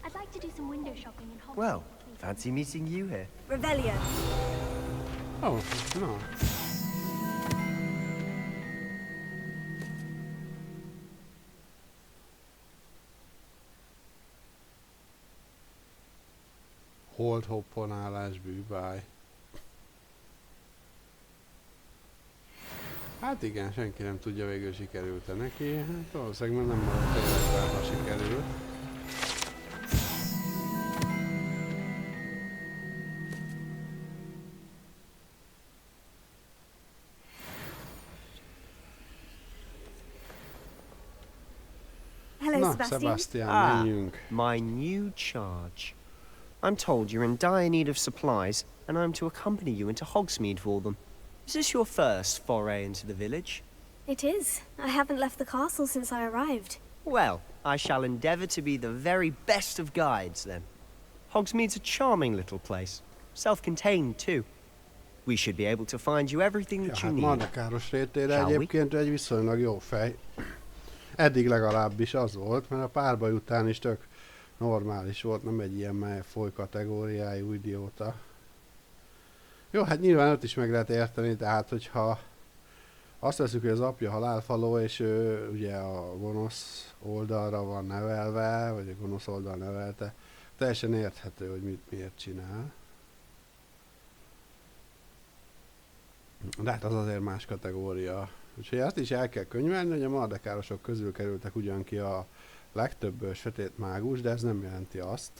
[SPEAKER 9] I'd like to do some window shopping in Hogwarts.
[SPEAKER 8] Well, fancy meeting you here.
[SPEAKER 10] Revelio.
[SPEAKER 1] Oh, no. Hold hopponálás, bűbáj. Hát igen, senki nem tudja, végül sikerült-e neki. Hát valószínűleg már nem maradt életben, ha sikerült.
[SPEAKER 5] Hello,
[SPEAKER 1] Na,
[SPEAKER 5] Sebastian.
[SPEAKER 1] Sebastian, menjünk.
[SPEAKER 8] My new charge. I'm told you're in dire need of supplies, and I'm to accompany you into Hogsmeade for them. Is this your first foray into the village?
[SPEAKER 5] It is. I haven't left the castle since I arrived.
[SPEAKER 8] Well, I shall endeavour to be the very best of guides, then. Hogsmeade's a charming little place. Self-contained, too. We should be able to find you everything that you
[SPEAKER 1] Hát
[SPEAKER 8] need.
[SPEAKER 1] Mardekáros rétére
[SPEAKER 8] Shall we?
[SPEAKER 1] egyébként egy viszonylag jó fej. Eddig legalábbis az volt, mert a párbaj után is tök normális volt, nem egy ilyen melyfoly kategóriájú idióta. Jó, hát nyilván őt is meg lehet érteni, tehát hogyha azt veszük, hogy az apja halálfaló, és ő ugye a gonosz oldalra van nevelve, vagy a gonosz oldal nevelte, teljesen érthető, hogy miért csinál. De hát az azért más kategória. Úgyhogy azt is el kell könyvelni, hogy a mardekárosok közül kerültek ugyan ki a legtöbb sötét mágus, de ez nem jelenti azt,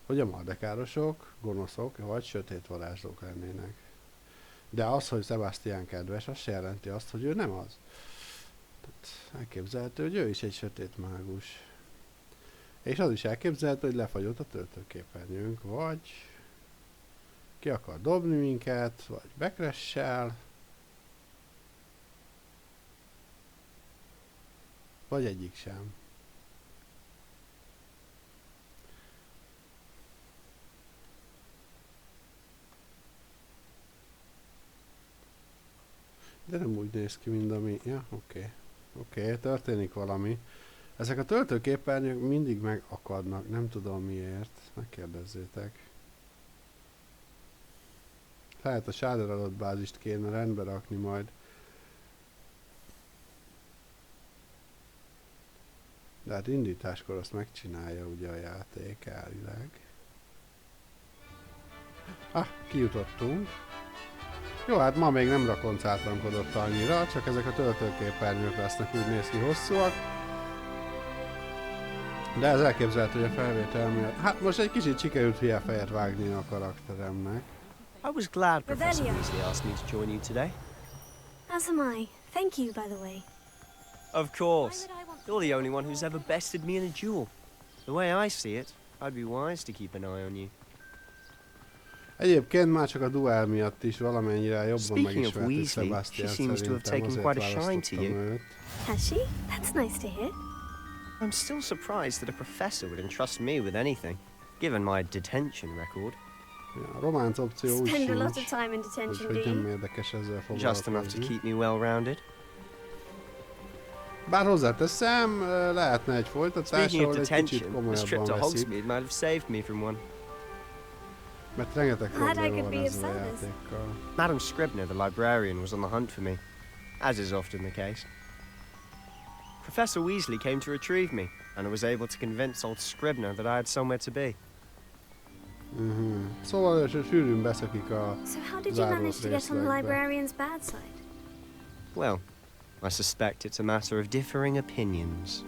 [SPEAKER 1] hogy a mardekárosok gonoszok vagy sötét varázslók lennének. De az, hogy Sebastian kedves, az se jelenti azt, hogy ő nem az. Tehát elképzelhető, hogy ő is egy sötét mágus. És az is elképzelhető, hogy lefagyott a töltőképernyőnk, vagy ki akar dobni minket, vagy bekressel, vagy egyik sem. De nem úgy néz ki, mint ami... Ja, oké. Oké, történik valami. Ezek a töltőképernyők mindig megakadnak, nem tudom miért. Megkérdezzétek. Lehet a Shader adatbázist kéne rendbe rakni majd. De hát indításkor azt megcsinálja ugye a játék elvileg. Ah, kijutottunk. Jó, hát ma még nem rakoncátlankodott annyira, csak ezek a töltőképernyők lesznek, úgy néz ki hosszúak. De ez elképzelhető, hogy a felvétel miatt... Hát most egy kicsit sikerült hülye fejet vágni a karakteremnek.
[SPEAKER 8] I was glad Professor Weasley asked me to join you today.
[SPEAKER 5] As am I. Thank you, by the way.
[SPEAKER 8] Of course. You're the only one who's ever bested me in a duel. The way I see it, I'd be wise to keep an eye on you.
[SPEAKER 1] Egyébként már csak a duel miatt is valamennyire jobban
[SPEAKER 8] Speaking of
[SPEAKER 1] megismertük
[SPEAKER 8] Weasley,
[SPEAKER 1] Sebastian,
[SPEAKER 8] she seems to have
[SPEAKER 1] szerintem
[SPEAKER 8] taken
[SPEAKER 1] azért
[SPEAKER 8] quite a shine to
[SPEAKER 1] választottam
[SPEAKER 8] you.
[SPEAKER 1] őt.
[SPEAKER 5] Has she? That's nice to hear.
[SPEAKER 8] I'm still surprised that a professor would entrust me with anything, given my detention record.
[SPEAKER 1] Ja, a románc opció úgy
[SPEAKER 5] Spend a lot of
[SPEAKER 1] sincs,
[SPEAKER 5] time in detention, do
[SPEAKER 1] úgyhogy nem
[SPEAKER 5] you?
[SPEAKER 1] érdekes ezzel
[SPEAKER 8] Just enough to
[SPEAKER 1] foglalkozni.
[SPEAKER 8] keep me well-rounded.
[SPEAKER 1] Bár hozzáteszem, lehetne egy folytatás,
[SPEAKER 8] Speaking of
[SPEAKER 1] ahol egy kicsit
[SPEAKER 8] detention, this trip to
[SPEAKER 1] komolyabban veszik,
[SPEAKER 8] Hogsmeade might have saved me from one.
[SPEAKER 1] mert rengeteg
[SPEAKER 5] Glad I
[SPEAKER 1] probléma
[SPEAKER 5] could
[SPEAKER 1] van
[SPEAKER 5] be of
[SPEAKER 1] ezzel a
[SPEAKER 5] service.
[SPEAKER 1] játékkal.
[SPEAKER 8] Madam Scribner, the librarian, was on the hunt for me, as is often the case. Professor Weasley came to retrieve me, and I was able to convince old Scribner that I had somewhere to be.
[SPEAKER 1] Szóval ő sűrűn beszakik a
[SPEAKER 5] So how did you manage to get on the
[SPEAKER 1] részlegbe.
[SPEAKER 5] librarian's bad side?
[SPEAKER 8] Well, I suspect it's a matter of differing opinions.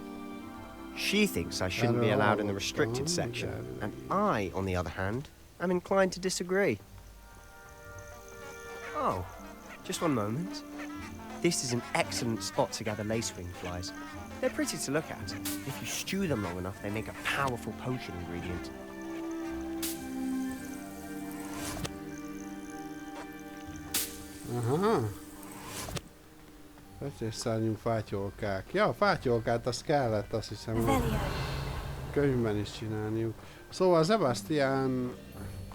[SPEAKER 8] She thinks I shouldn't be allowed in the restricted section, and I, on the other hand, am inclined to disagree. Oh, just one moment. This is an excellent spot to gather lacewing flies. They're pretty to look at. If you stew them long enough, they make a powerful potion ingredient.
[SPEAKER 1] Aha. Vetésszárnyú fátyolkák. Ja, a fátyolkát azt kellett, azt hiszem, a
[SPEAKER 5] Revelio.
[SPEAKER 1] könyvben is csinálniuk. Szóval Sebastian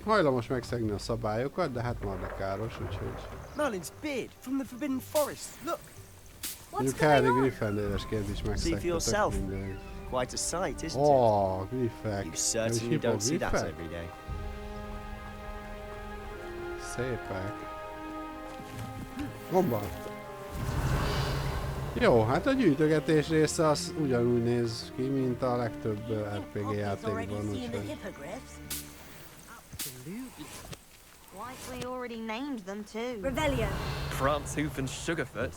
[SPEAKER 1] hajlamos megszegni a szabályokat, de hát mardakáros, úgyhogy...
[SPEAKER 8] Merlin's beard from the Forbidden Forest. Look.
[SPEAKER 1] Mondjuk Harry Gryffindor-esként is
[SPEAKER 8] See for yourself.
[SPEAKER 1] megszegtetek mindegy.
[SPEAKER 8] Quite a sight, isn't
[SPEAKER 1] Oh,
[SPEAKER 8] it?
[SPEAKER 1] griffek.
[SPEAKER 8] You certainly don't see that every day.
[SPEAKER 1] Szépek. Bomba. Jó, hát a gyűjtögetés része az ugyanúgy néz ki, mint a legtöbb RPG játékban, úgyhogy...
[SPEAKER 7] Like we already named them too.
[SPEAKER 5] Revelio.
[SPEAKER 11] France Hoof and Sugarfoot.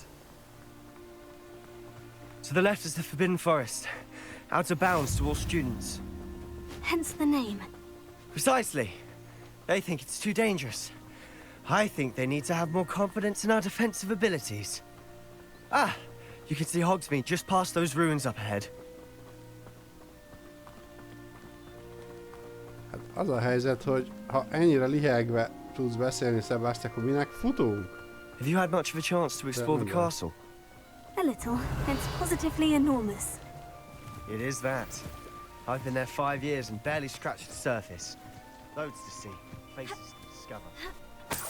[SPEAKER 8] To the left is the Forbidden Forest. Out of bounds to all students.
[SPEAKER 5] Hence the name.
[SPEAKER 8] Precisely. They think it's too dangerous. I think they need to have more confidence in our defensive abilities. Ah, you can see Hogsmeade just past those ruins up ahead.
[SPEAKER 1] Hát az a helyzet, hogy ha ennyire lihegve tudsz beszélni, Sebastian, akkor minek futunk?
[SPEAKER 8] Have you had much of a chance to explore the castle?
[SPEAKER 5] A little. It's positively enormous.
[SPEAKER 8] It is that. I've been there 5 years and barely scratched the surface. Loads to see, places to discover.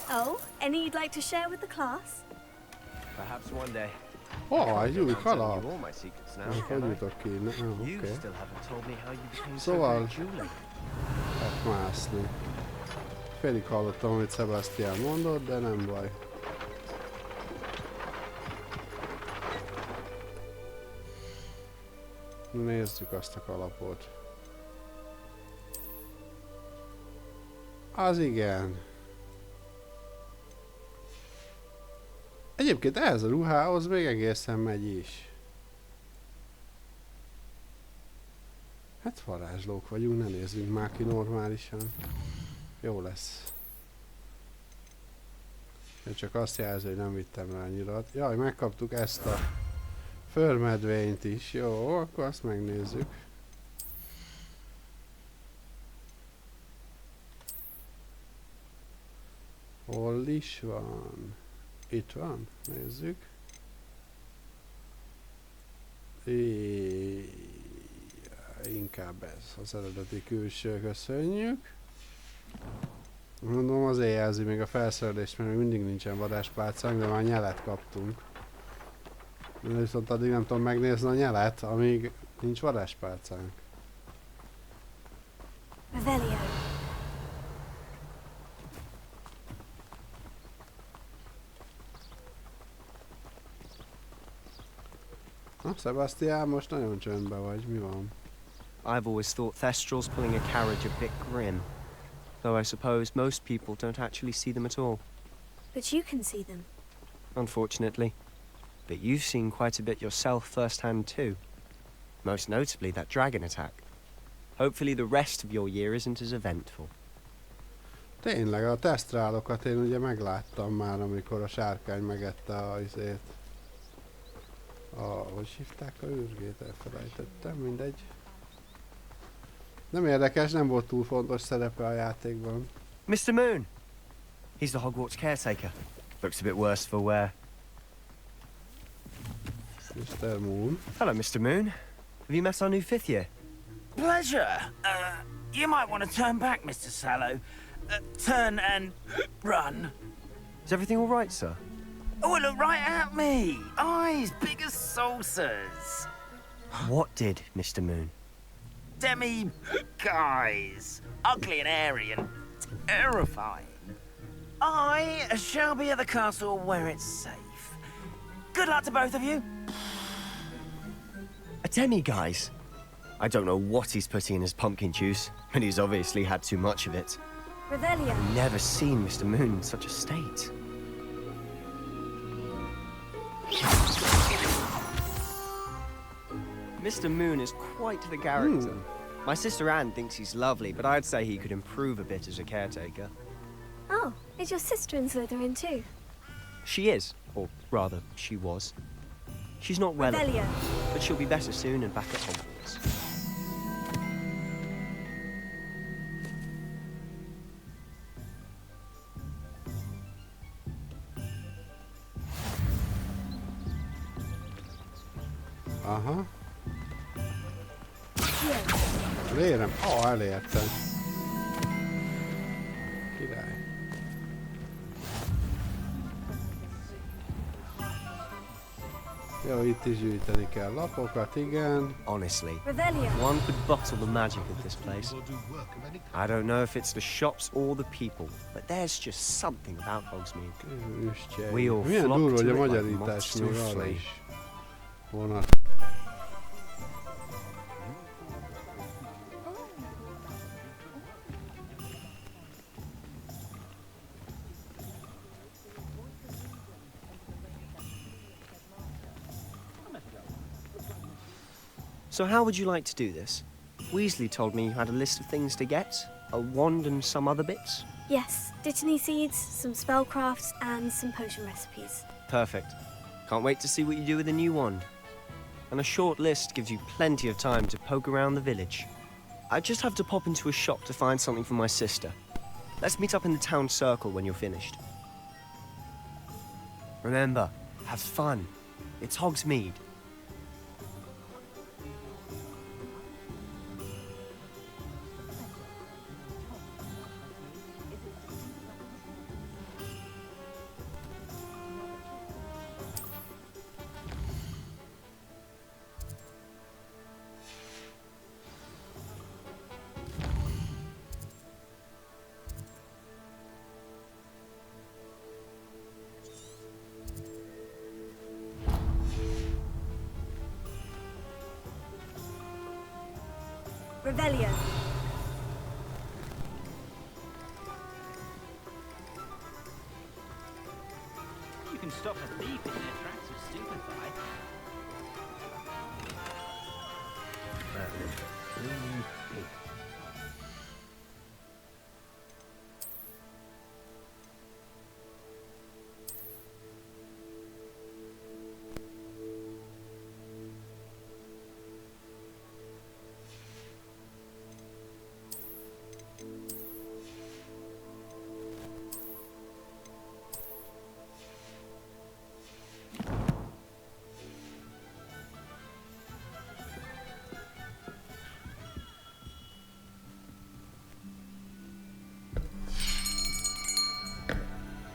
[SPEAKER 5] Oh, any you'd like to share with the class?
[SPEAKER 8] Perhaps one day.
[SPEAKER 1] Oh, egy új
[SPEAKER 8] Can't tell
[SPEAKER 1] kalap.
[SPEAKER 8] you all my secrets now,
[SPEAKER 1] Hogy
[SPEAKER 8] can I?
[SPEAKER 1] jutok ki?
[SPEAKER 8] You
[SPEAKER 1] Oké.
[SPEAKER 8] still haven't told me how you became
[SPEAKER 1] Szóval-
[SPEAKER 8] so very jewelry.
[SPEAKER 1] Hát mászni. Félig hallottam, amit Sebastian mondott, de nem baj. Nézzük azt a kalapot. Az igen. Egyébként ehhez a ruhához még egészen megy is. Hát varázslók vagyunk, ne nézzünk már ki normálisan. Jó lesz. Én csak azt jelzi, hogy nem vittem rá nyilat. Jaj, megkaptuk ezt a förmedvényt is. Jó, akkor azt megnézzük. Hol is van? Itt van, nézzük. Inkább ez az eredeti külső, köszönjük. Mondom, azért jelzi még a felszerelést, mert még mindig nincsen vadászpálcánk, de már nyelet kaptunk. De viszont addig nem tudom megnézni a nyelet, amíg nincs vadászpálcánk.
[SPEAKER 5] Revelio.
[SPEAKER 1] Na, Sebastian, most nagyon csöndben vagy, mi van?
[SPEAKER 8] I've always thought Thestrals pulling a carriage a bit grim. Though I suppose most people don't actually see them at all.
[SPEAKER 5] But you can see them.
[SPEAKER 8] Unfortunately. But you've seen quite a bit yourself firsthand too. Most notably that dragon attack. Hopefully the rest of your year isn't as eventful.
[SPEAKER 1] Tényleg, a tesztrálokat én ugye megláttam már, amikor a sárkány megette a izét. Hogy hívták a űrgét? Elfelejtettem, mindegy. Nem érdekes, nem volt túl fontos szerepe a játékban.
[SPEAKER 8] Mr. Moon! He's the Hogwarts caretaker. Looks a bit worse for wear.
[SPEAKER 1] Mr. Moon.
[SPEAKER 8] Hello, Mr. Moon. Have you met our new 5th year?
[SPEAKER 12] Pleasure. You might want to turn back, Mr. Sallow. Turn and run.
[SPEAKER 8] Is everything all right, sir?
[SPEAKER 12] Oh, look right at me. Eyes big as saucers.
[SPEAKER 8] What did, Mr. Moon?
[SPEAKER 12] Demi-guys. Ugly and airy and terrifying. I shall be at the castle where it's safe. Good luck to both of you.
[SPEAKER 8] A demi-guise? I don't know what he's putting in his pumpkin juice, but he's obviously had too much of it.
[SPEAKER 5] Revelio.
[SPEAKER 8] I've never seen Mr. Moon in such a state. Mr. Moon is quite the character. My sister Anne thinks he's lovely, but I'd say he could improve a bit as a caretaker.
[SPEAKER 5] Oh, is your sister in Slytherin too?
[SPEAKER 8] She is, or rather, she was. She's not well,
[SPEAKER 5] Revelio.
[SPEAKER 8] but she'll be better soon and back at Hogwarts.
[SPEAKER 1] Aha. Elérem? Elértem. Király. Jó, itt is gyűjteni kell lapokat, igen.
[SPEAKER 8] Honestly, one could bottle the magic of this place. I don't know if it's the shops or the people, but there's just something about Hogsmeade. We all
[SPEAKER 1] milyen
[SPEAKER 8] flock
[SPEAKER 1] durva, hogy
[SPEAKER 8] to
[SPEAKER 1] a
[SPEAKER 8] it like
[SPEAKER 1] magyarítás
[SPEAKER 8] moths to
[SPEAKER 1] még
[SPEAKER 8] a
[SPEAKER 1] arra
[SPEAKER 8] flame.
[SPEAKER 1] is volna.
[SPEAKER 8] So how would you like to do this? Weasley told me you had a list of things to get, a wand and some other bits.
[SPEAKER 5] Yes, dittany seeds, some spellcrafts, and some potion recipes.
[SPEAKER 8] Perfect. Can't wait to see what you do with the new wand. And a short list gives you plenty of time to poke around the village. I just have to pop into a shop to find something for my sister. Let's meet up in the town circle when you're finished. Remember, have fun. It's Hogsmeade.
[SPEAKER 5] Revelio.
[SPEAKER 13] You can stop a thief in their tracks or stupefy.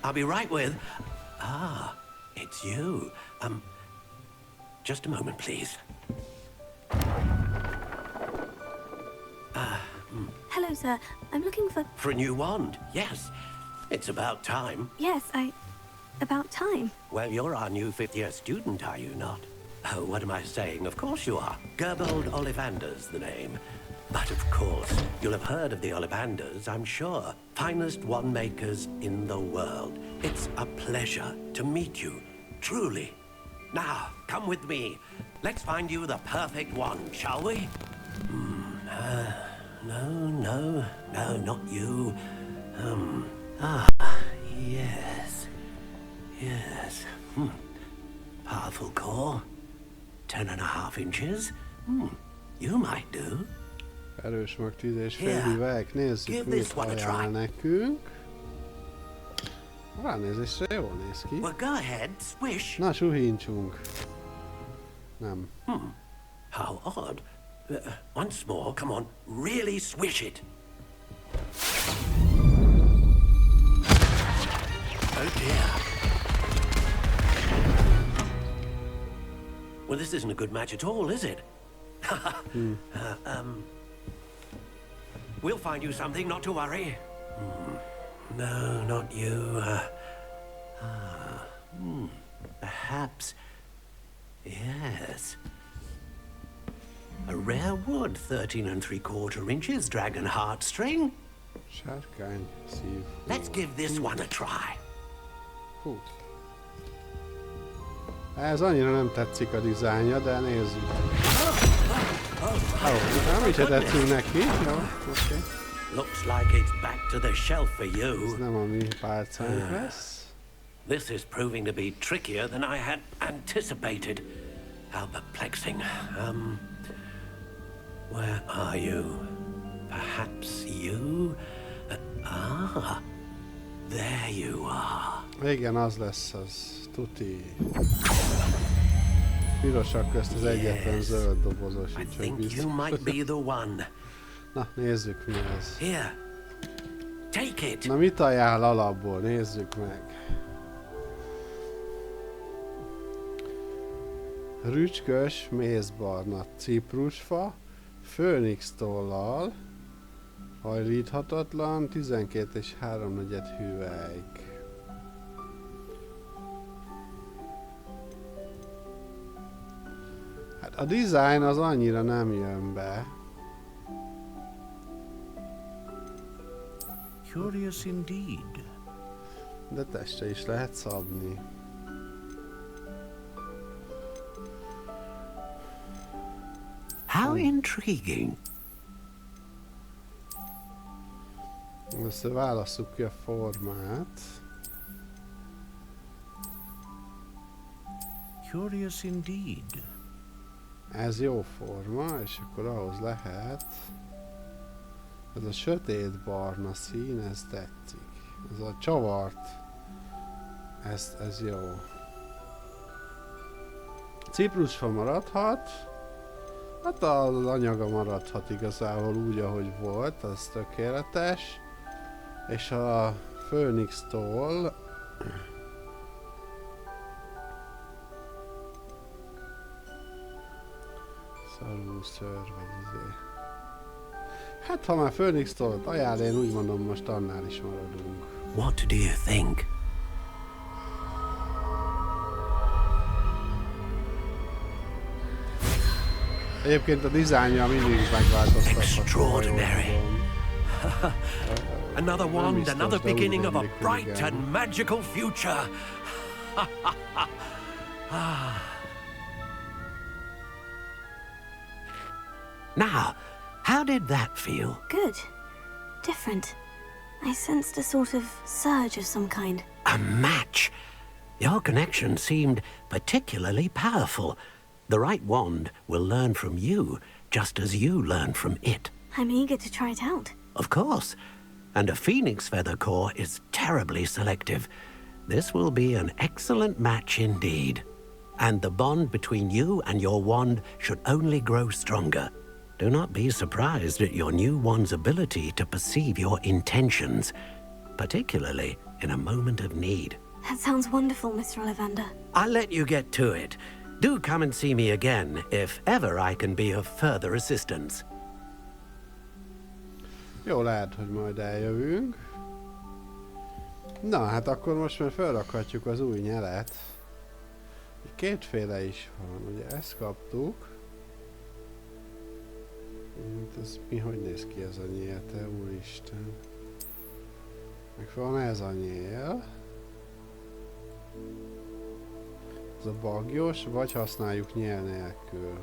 [SPEAKER 2] I'll be right with... Ah, it's you. Just a moment, please.
[SPEAKER 5] Hello, sir. I'm looking for...
[SPEAKER 2] For a new wand, yes. It's about time.
[SPEAKER 5] Yes, about time.
[SPEAKER 2] Well, you're our new fifth-year student, are you not? Oh, what am I saying? Of course you are. Gerbold Ollivander's the name. But of course, you'll have heard of the Ollivanders, I'm sure. Finest wand makers in the world. It's a pleasure to meet you, truly. Now, come with me. Let's find you the perfect wand, shall we? No, not you. Yes. Powerful core. 10.5 inches. You might do.
[SPEAKER 1] Erős mag 10,5 üveg. Nézzük, mit ajánl nekünk. Ránézésre jól néz ki.
[SPEAKER 2] Well, go ahead, swish.
[SPEAKER 1] Na, suhincsunk. Nem.
[SPEAKER 2] How odd. Once more, come on, really swish it. Oh dear. Well, this isn't a good match at all, is it? We'll find you something, not to worry. No, not you. Perhaps. Yes. A rare wood, 13 3/4 inches, dragon heartstring.
[SPEAKER 1] Sárkány szív.
[SPEAKER 2] Let's give this one a try.
[SPEAKER 1] Hú. Ez annyira nem tetszik a dizájnja, de nézzük. Nem is tetszünk neki. Jó, oké.
[SPEAKER 2] Looks like it's back to the shelf for you.
[SPEAKER 1] Ez nem a mi pálcánk lesz.
[SPEAKER 2] This is proving to be trickier than I had anticipated. How perplexing. Where are you? Perhaps you? There you are.
[SPEAKER 1] Igen, az lesz, az tuti. pirosak közt az egyetlen zöld dobozos,
[SPEAKER 2] I
[SPEAKER 1] úgyhogy
[SPEAKER 2] think
[SPEAKER 1] biztos.
[SPEAKER 2] you might be the one.
[SPEAKER 1] Na, nézzük mi ez.
[SPEAKER 2] Here. Take it.
[SPEAKER 1] Na, mit ajánl alapból? Nézzük meg. Rücskös, mézbarna, ciprusfa, főnix tollal, hajlíthatatlan, 12 és 3/4 hüvelyk. Hát a design az annyira nem jön be.
[SPEAKER 14] Curious indeed.
[SPEAKER 1] De testre is lehet szabni.
[SPEAKER 2] How intriguing.
[SPEAKER 1] Először válasszuk ki a formát.
[SPEAKER 14] Curious indeed.
[SPEAKER 1] Ez jó forma, és akkor ahhoz lehet. Ez a sötét barna szín, ez tetszik. Ez a csavart. Ez jó. Ciprusfa maradhat. Hát az anyaga maradhat igazából úgy, ahogy volt, az tökéletes. És a Phoenix-tól szarvú szőr vagy izé. Hát ha már Phoenix-tól ajánl, én úgy mondom, most annál is maradunk.
[SPEAKER 2] What do you think?
[SPEAKER 1] Egyébként a dizájnja mindig megváltoztatható.
[SPEAKER 2] Extraordinary. Another wand, another beginning of a bright and magical future. Now, how did that feel?
[SPEAKER 5] Good. Different. I sensed a sort of surge of some kind.
[SPEAKER 2] A match. Your connection seemed particularly powerful. The right wand will learn from you, just as you learn from it.
[SPEAKER 5] I'm eager to try it out.
[SPEAKER 2] Of course. And a phoenix feather core is terribly selective. This will be an excellent match indeed. And the bond between you and your wand should only grow stronger. Do not be surprised at your new wand's ability to perceive your intentions, particularly in a moment of need.
[SPEAKER 5] That sounds wonderful, Mr. Ollivander.
[SPEAKER 2] I'll let you get to it. Do come and see me again, if ever I can be of further assistance.
[SPEAKER 1] Jó, lehet, hogy majd eljövünk. Na, hát akkor most már felrakhatjuk az új nyelet. Kétféle is van, ugye ezt kaptuk. Ez mi, hogy néz ki ez a nyél, te úristen? Meg van ez a nyél. Ez a bagyos, vagy használjuk nyél nélkül.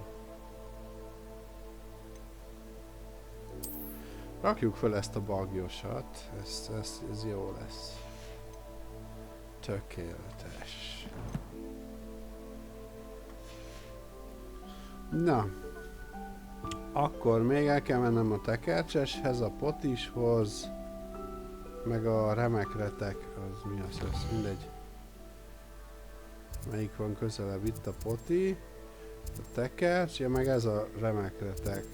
[SPEAKER 1] Rakjuk fel ezt a bagyosat, ez jó lesz. Tökéletes. Na. Akkor még el kell mennem a tekercseshez, a potishoz, meg a remekretek, az mi az, mindegy. Melyik van közelebb, itt a poti, a tekercs, ja meg ez a remekretek.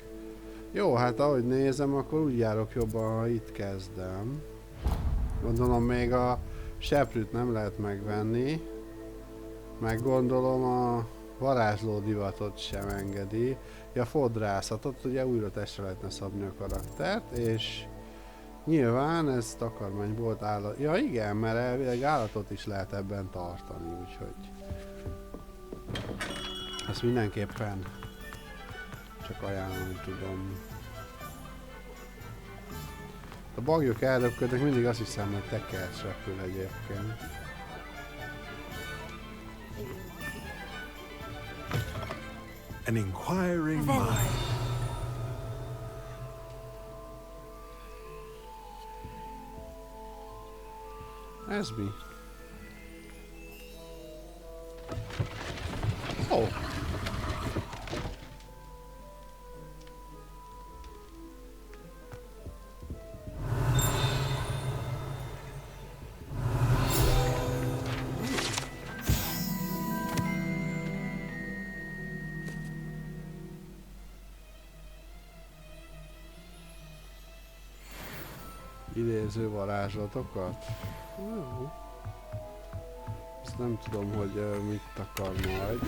[SPEAKER 1] Jó, hát ahogy nézem, akkor úgy járok jobban, ha itt kezdem. Gondolom még a seprűt nem lehet megvenni. Meg gondolom a varázsló divatot sem engedi. Ja, fodrászatot, ugye újra testre lehetne szabni a karaktert, és nyilván ez takarmánybolt állat. Ja igen, mert elvileg állatot is lehet ebben tartani, úgyhogy ezt mindenképpen csak ajánlani tudom. A bagyok elröpködnek, mindig azt hiszem, hogy tekercs repül egyébként.
[SPEAKER 14] An inquiring mind.
[SPEAKER 1] Ez mi? Oh. Idéző varázslatokat? Jó. Ezt nem tudom, hogy mit akar majd.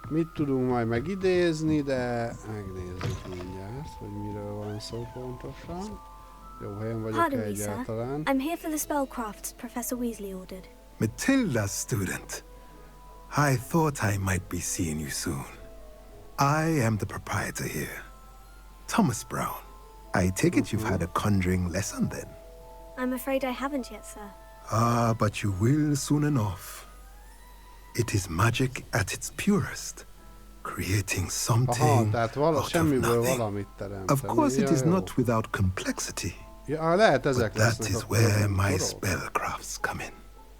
[SPEAKER 1] Mit tudunk majd megidézni, de megnézzük mindjárt, hogy miről van szó pontosan. Jó helyen vagyok egyáltalán.
[SPEAKER 5] I'm here for the spellcrafts Professor Weasley ordered.
[SPEAKER 15] Matilda's student. I thought I might be seeing you soon. I am the proprietor here, Thomas Brown. I take it you've had a conjuring lesson then?
[SPEAKER 5] I'm afraid I haven't yet, sir.
[SPEAKER 15] Ah, but you will soon enough. It is magic at its purest, creating something out of nothing. Of course, it is not without complexity. But that is where my spellcrafts come in.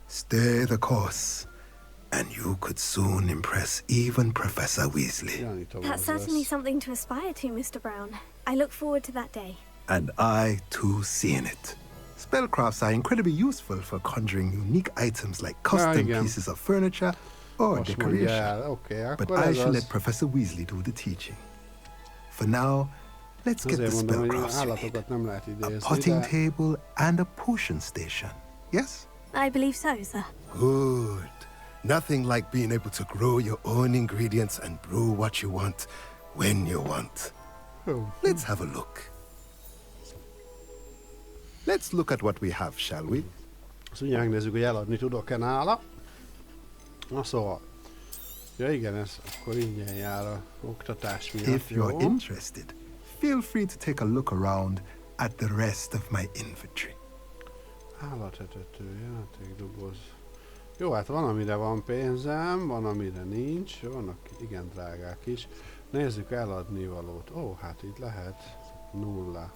[SPEAKER 15] Stay the course, and you could soon impress even Professor Weasley.
[SPEAKER 5] That's certainly something to aspire to, Mr. Brown. I look forward to that day.
[SPEAKER 15] And I, too, seeing it. Spellcrafts are incredibly useful for conjuring unique items like custom pieces of furniture or decoration. But I shall let Professor Weasley do the teaching. For now, let's get the spellcrafts you need. A potting table and a potion station, yes?
[SPEAKER 5] I believe so, sir.
[SPEAKER 15] Good. Nothing like being able to grow your own ingredients and brew what you want when you want. Let's have a look. Let's look at what we have, shall we?
[SPEAKER 1] Azt ugye megnézzük, hogy eladni tudok-e nála. Na szóval. Ja igen, ez akkor ingyen jár a oktatás miatt.
[SPEAKER 15] If you're interested, feel free to take a look around at the rest of my inventory.
[SPEAKER 1] Állatetető, játékdoboz. Jó, hát van amire van pénzem, van amire nincs, vannak igen drágák is. Nézzük eladni valót. Ó, hát itt lehet 0.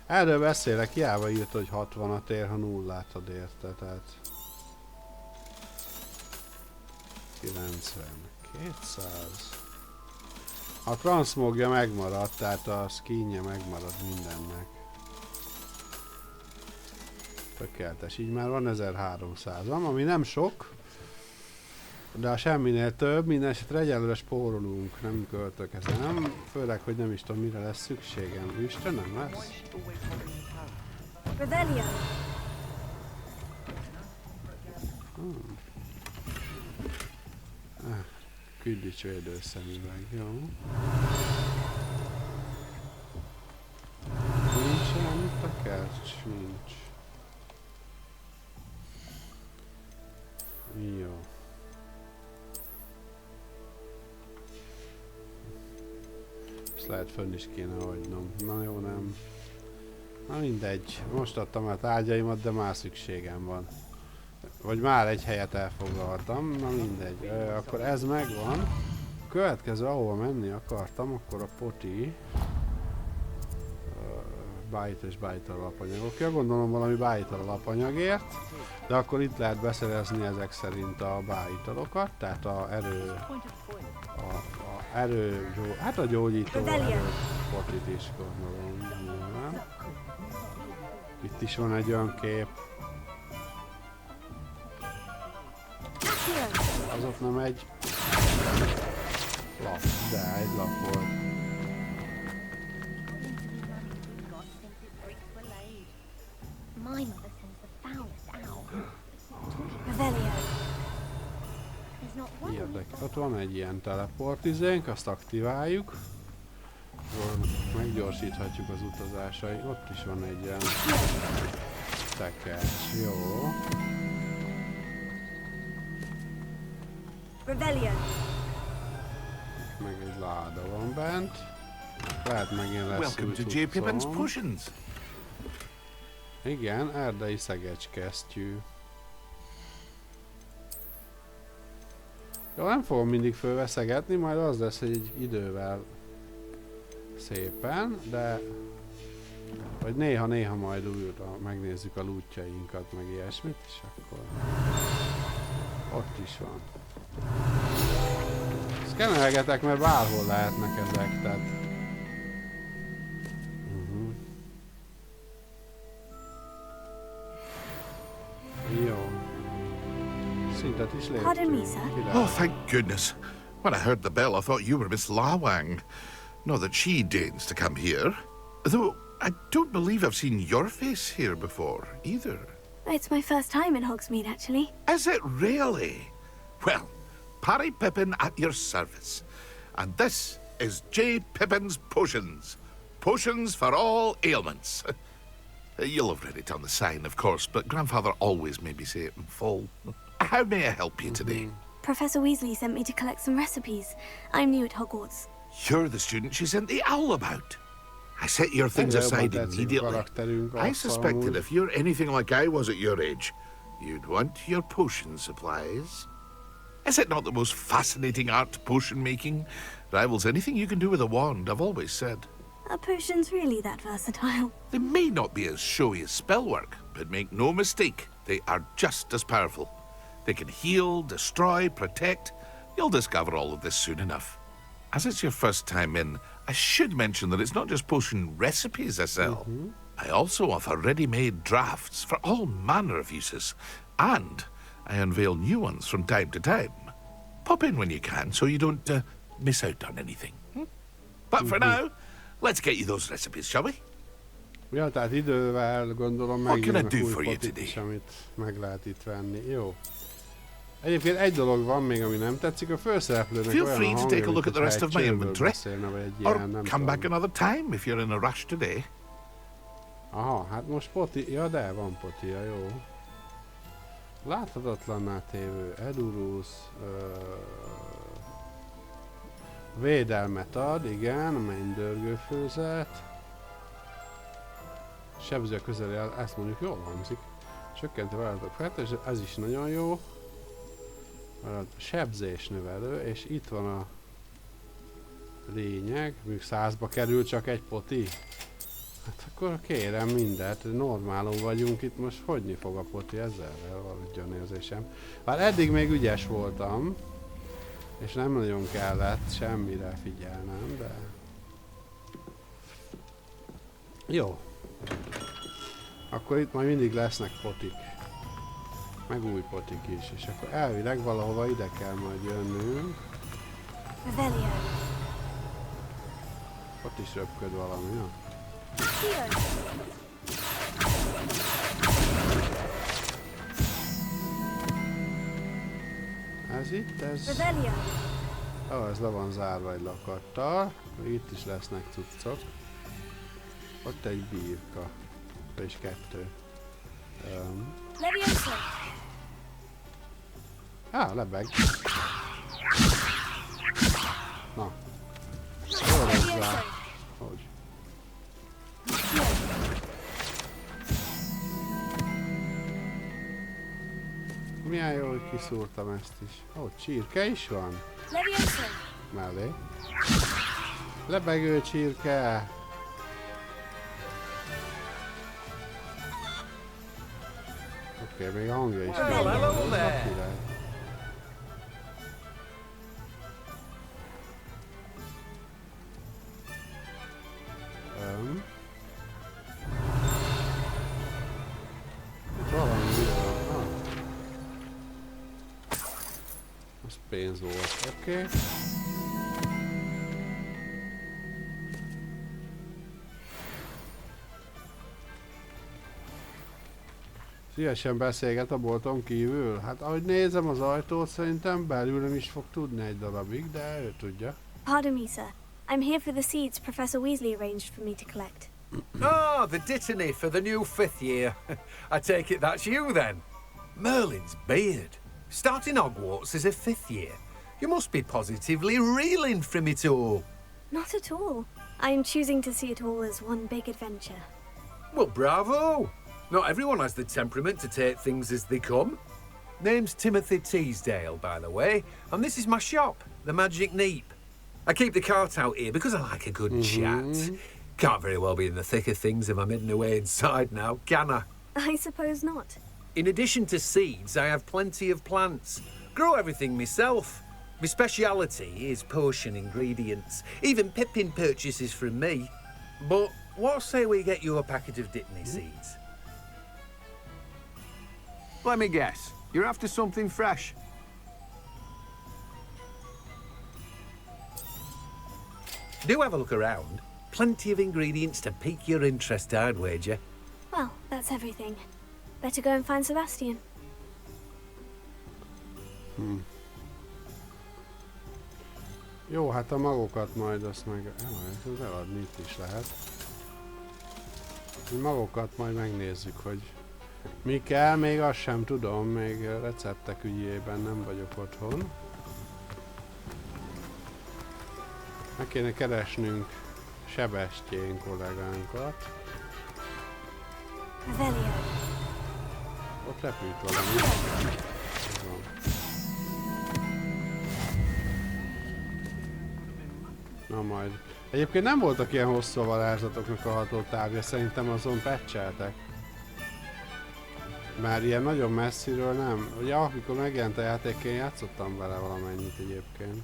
[SPEAKER 1] Erről beszélek, hiába írt, hogy 60-at ér, ha 0-át ad érte, tehát 90, 200. A transmogja megmaradt, tehát a skinje megmarad mindennek. Tökéletes, így már van 1300-am, ami nem sok, de a semminél több, minden esetre egyelőre spórolunk, nem költökezem, főleg, hogy nem is tudom, mire lesz szükségem. Isten nem lesz? Quidditch védőszemüveg, jó. Nincs semmit a kercs, nincs. Jó. Ezt lehet fönn is kéne hagynom. Na jó, nem. Na mindegy. Most adtam el tárgyaimat, de már szükségem van. Vagy már egy helyet elfoglaltam. Na mindegy. Akkor ez megvan. A következő, ahova menni akartam, akkor a poti. Bájt és bájtal alapanyagok. Ja, gondolom valami bájtal alapanyagért. De akkor itt lehet beszerezni ezek szerint a bájtalokat. Tehát a erő... hát a gyógyító potit is gondolom. Nyilván. Itt is van egy olyan kép. Az ott nem egy lap, de egy lap volt. Érdekes. Ott van egy ilyen teleport izénk, azt aktiváljuk. Meggyorsíthatjuk az utazásai. Ott is van egy ilyen tekes. Jó. Meg egy láda van bent. Lehet megint lesz útszom. Igen, erdei szegecskesztyű. Jó, nem fogom mindig fölveszegetni, majd az lesz, hogy egy idővel szépen, de vagy néha-néha majd újra megnézzük a lootjainkat, meg ilyesmit, és akkor ott is van. Szkennelgetek, mert bárhol lehetnek ezek, tehát jó. Szintet is léptünk.
[SPEAKER 16] Oh, thank goodness. When I heard the bell, I thought you were Miss Lawang. Not that she deigns to come here. Though, I don't believe I've seen your face here before, either.
[SPEAKER 5] It's my first time in Hogsmeade, actually.
[SPEAKER 16] Is it really? Well, Parry Pippin at your service. And this is J. Pippin's Potions. Potions for all ailments. You'll have read it on the sign, of course, but Grandfather always made me say it in full. How may I help you today?
[SPEAKER 5] Professor Weasley sent me to collect some recipes. I'm new at Hogwarts.
[SPEAKER 16] You're the student she sent the owl about. I set your things aside immediately. I suspected if you're anything like I was at your age, you'd want your potion supplies. Is it not the most fascinating art, potion making? Rivals anything you can do with a wand, I've always said.
[SPEAKER 5] Are potions really that versatile?
[SPEAKER 16] They may not be as showy as spellwork, but make no mistake, they are just as powerful. They can heal, destroy, protect. You'll discover all of this soon enough. As it's your first time in, I should mention that it's not just potion recipes I sell. I also offer ready-made drafts for all manner of uses, and I unveil new ones from time to time. Pop in when you can so you don't miss out on anything. But for now, let's get you those recipes, shall we?
[SPEAKER 1] Ja, tehát idővel gondolom megjönnek új potik is, amit meg lehet itt venni. Jó. Egyébként egy dolog van még, ami nem tetszik, a főszereplőnek olyan a hangja, mint hogyha egy csőből beszélne, vagy egy ilyen, nem
[SPEAKER 16] come back another time if you're in a rush today.
[SPEAKER 1] Aha, hát most poti... Ja, de van potia, jó. Láthatatlanná tévő, Edurus... Védelmet ad, igen, mennydörgőfőzet. Sebző a közeli, ezt mondjuk jól hangzik. Csökkenti vállalatok feltörés, ez is nagyon jó. Sebzés növelő, és itt van a lényeg, mondjuk 100-ba kerül csak egy poti. Hát akkor kérem mindet, normálon vagyunk itt, most hogyni fog a poti ezzel? Valógyan érzésem. Bár eddig még ügyes voltam, és nem nagyon kellett semmire figyelnem, de... Jó. Akkor itt majd mindig lesznek potik. Meg új potik is, és akkor elvileg valahova ide kell majd jönnünk. Ott is röpköd valami, jó? Ez itt, ez... Ó, ez le van zárva egy lakattal. Itt is lesznek cuccok. Ott egy birka. És kettő. Lebeg. Na. Jó hozzá. Hogy? Milyen jó, hogy kiszúrtam ezt is. Ó, csirke is van. Mellé. Lebegő csirke. Oké, még a hangja is. Itt valami videó. Az pénz volt, oké. Szívesen beszélget a bolton kívül. Hát ahogy nézem az ajtót, szerintem belül nem is fog tudni egy darabig, de ő tudja.
[SPEAKER 5] Pardon me, sir. I'm here for the seeds Professor Weasley arranged for me to collect.
[SPEAKER 17] Ah, the dittany for the new 5th year. I take it that's you then. Merlin's beard. Starting Hogwarts as a 5th year. You must be positively reeling from it all.
[SPEAKER 5] Not at all. I'm choosing to see it all as one big adventure.
[SPEAKER 17] Well, bravo! Not everyone has the temperament to take things as they come. Name's Timothy Teasdale, by the way, and this is my shop, the Magic Neep. I keep the cart out here because I like a good chat. Can't very well be in the thick of things if I'm hidden away inside now, can I?
[SPEAKER 5] I suppose not.
[SPEAKER 17] In addition to seeds, I have plenty of plants. Grow everything myself. My speciality is potion ingredients. Even Pippin purchases from me. But what say we get you a packet of Dittany seeds?
[SPEAKER 18] Let me guess. You're after something fresh.
[SPEAKER 17] Do have a look around. Plenty of ingredients to pique your interest, I'd wager.
[SPEAKER 5] Well, that's everything. Better go and find Sebastian.
[SPEAKER 1] Jó, hát a magokat majd azt meg... Ez eladni itt is lehet. Mi magokat majd megnézzük, hogy mi kell, még azt sem tudom, még receptek ügyében nem vagyok otthon. Meg kéne keresnünk Sebestyén kollégánkat. Ott repült valami. Na majd. Egyébként nem voltak ilyen hosszú varázslatoknak a hatótávja, szerintem azon patcheltek. Már ilyen nagyon messziről nem. Ugye amikor megjelent a játék, én játszottam vele valamennyit egyébként.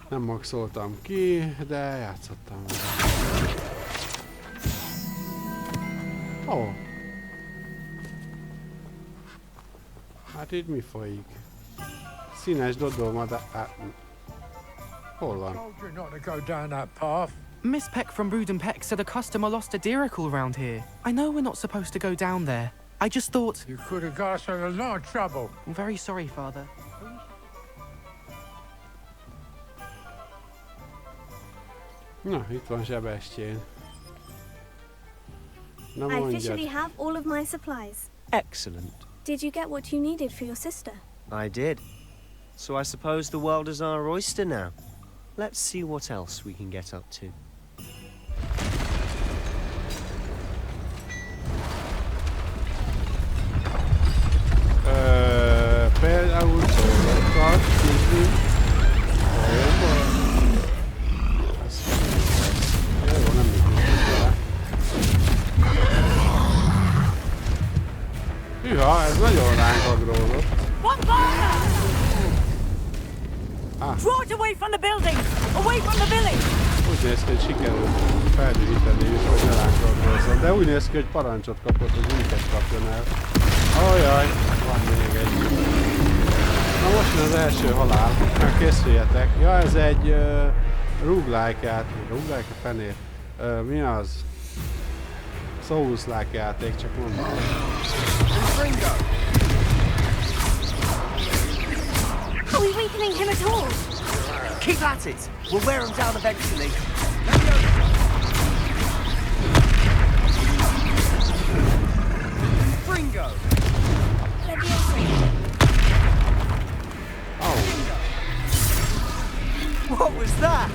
[SPEAKER 1] Nem maxoltam ki, de játszottam vele. Ó. Hát itt mi folyik? Színes dodómadár... Hol van?
[SPEAKER 19] Miss Peck from Brood and Peck said a customer lost a diricle round here. I know we're not supposed to go down there. I just thought...
[SPEAKER 20] You could have got us in a lot of trouble.
[SPEAKER 19] I'm very sorry, Father.
[SPEAKER 1] Na, itt van Sebestyén. Na,
[SPEAKER 5] I officially have all of my supplies.
[SPEAKER 8] Excellent.
[SPEAKER 5] Did you get what you needed for your sister?
[SPEAKER 8] I did. So I suppose the world is our oyster now. Let's see what else we can get up to.
[SPEAKER 1] Például szórakat küzdünk. Jó, nem működik vele. Hűha, ez nagyon ránk agrózott.
[SPEAKER 10] Draw it away from the building! Away from the village!
[SPEAKER 1] Úgy néz ki, hogy sikerült feldühíteni, hogy ne ránk agrózott. De úgy néz ki, hogy parancsot kapott, hogy minket kapjon el. Ajaj, van még egy. Na most jön az első halál. Már készüljetek. Ja, ez egy roguelike játék. Roguelike a fenét. Mi az? Souls-like játék, csak mondom.
[SPEAKER 4] Are we weakening him at all?
[SPEAKER 12] Keep at it. We'll wear him down eventually. Fringo.
[SPEAKER 1] Oh.
[SPEAKER 12] What was that?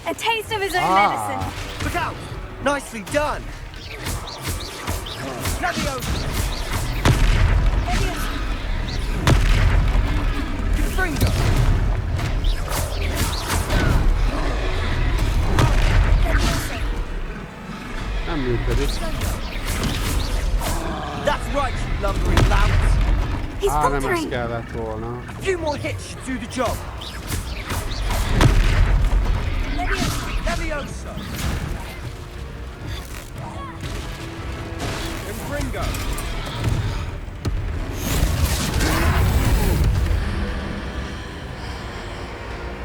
[SPEAKER 5] A taste of his own medicine.
[SPEAKER 12] Look out! Nicely done. Leviosa. Fringo.
[SPEAKER 1] Nem működik.
[SPEAKER 12] That's right, you lumbering louts.
[SPEAKER 1] Nem ezt kellett volna.
[SPEAKER 12] A few more hits should do the job. Leviosa. And Fringo.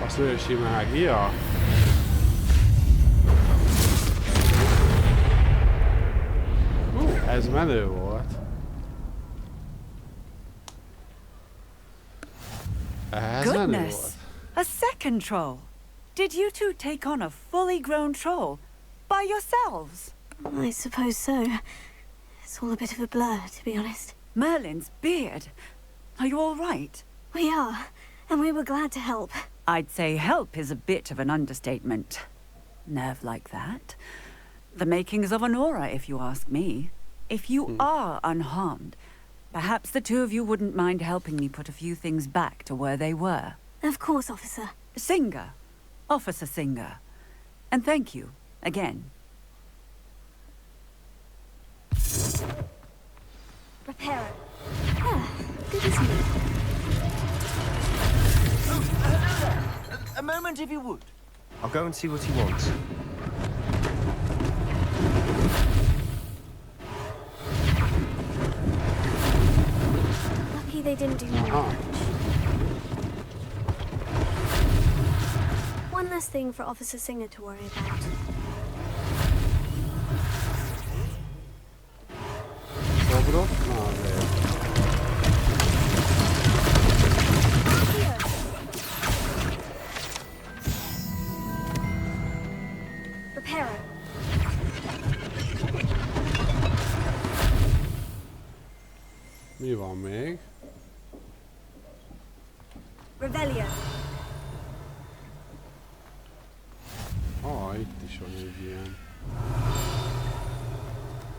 [SPEAKER 1] A szősi mágia? Ez menő volt.
[SPEAKER 10] Goodness! A second troll. Did you two take on a fully grown troll by yourselves?
[SPEAKER 5] I suppose so. It's all a bit of a blur, to be honest.
[SPEAKER 10] Merlin's beard. Are you all right?
[SPEAKER 5] We are, and we were glad to help.
[SPEAKER 10] I'd say help is a bit of an understatement. Nerve like that. The makings of an aura, if you ask me. If you are unharmed, perhaps the two of you wouldn't mind helping me put a few things back to where they were.
[SPEAKER 5] Of course, officer.
[SPEAKER 10] Singer. Officer Singer. And thank you, again.
[SPEAKER 5] Reparo. Ah, good as new.
[SPEAKER 12] A moment, if you would.
[SPEAKER 8] I'll go and see what he wants.
[SPEAKER 5] Lucky they didn't do much. One less thing for Officer Singer to worry about.
[SPEAKER 1] Szobrok? Na azért.
[SPEAKER 5] Reparo.
[SPEAKER 1] Mi van még?
[SPEAKER 5] Revelio.
[SPEAKER 1] Itt is van egy ilyen.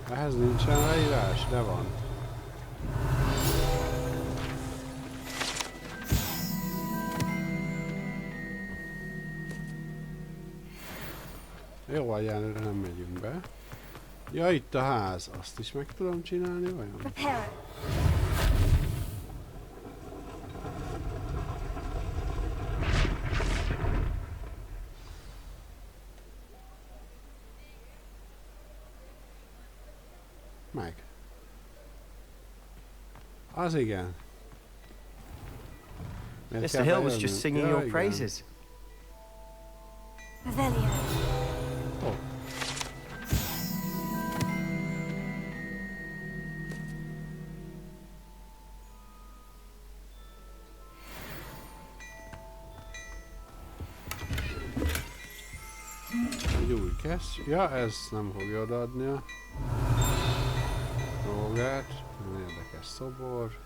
[SPEAKER 1] Ehhez nincsen leírás, de van. Jó, egyenlőre nem megyünk be. Ja, itt a ház. Azt is meg tudom csinálni, vajon? Meg. Az igen.
[SPEAKER 8] Mr. Hill was just singing your praises.
[SPEAKER 5] Revelio.
[SPEAKER 1] Oh. Egy új kesz. Ja, ez nem fogja odaadni a dolgát. Nagyon érdekes szobor.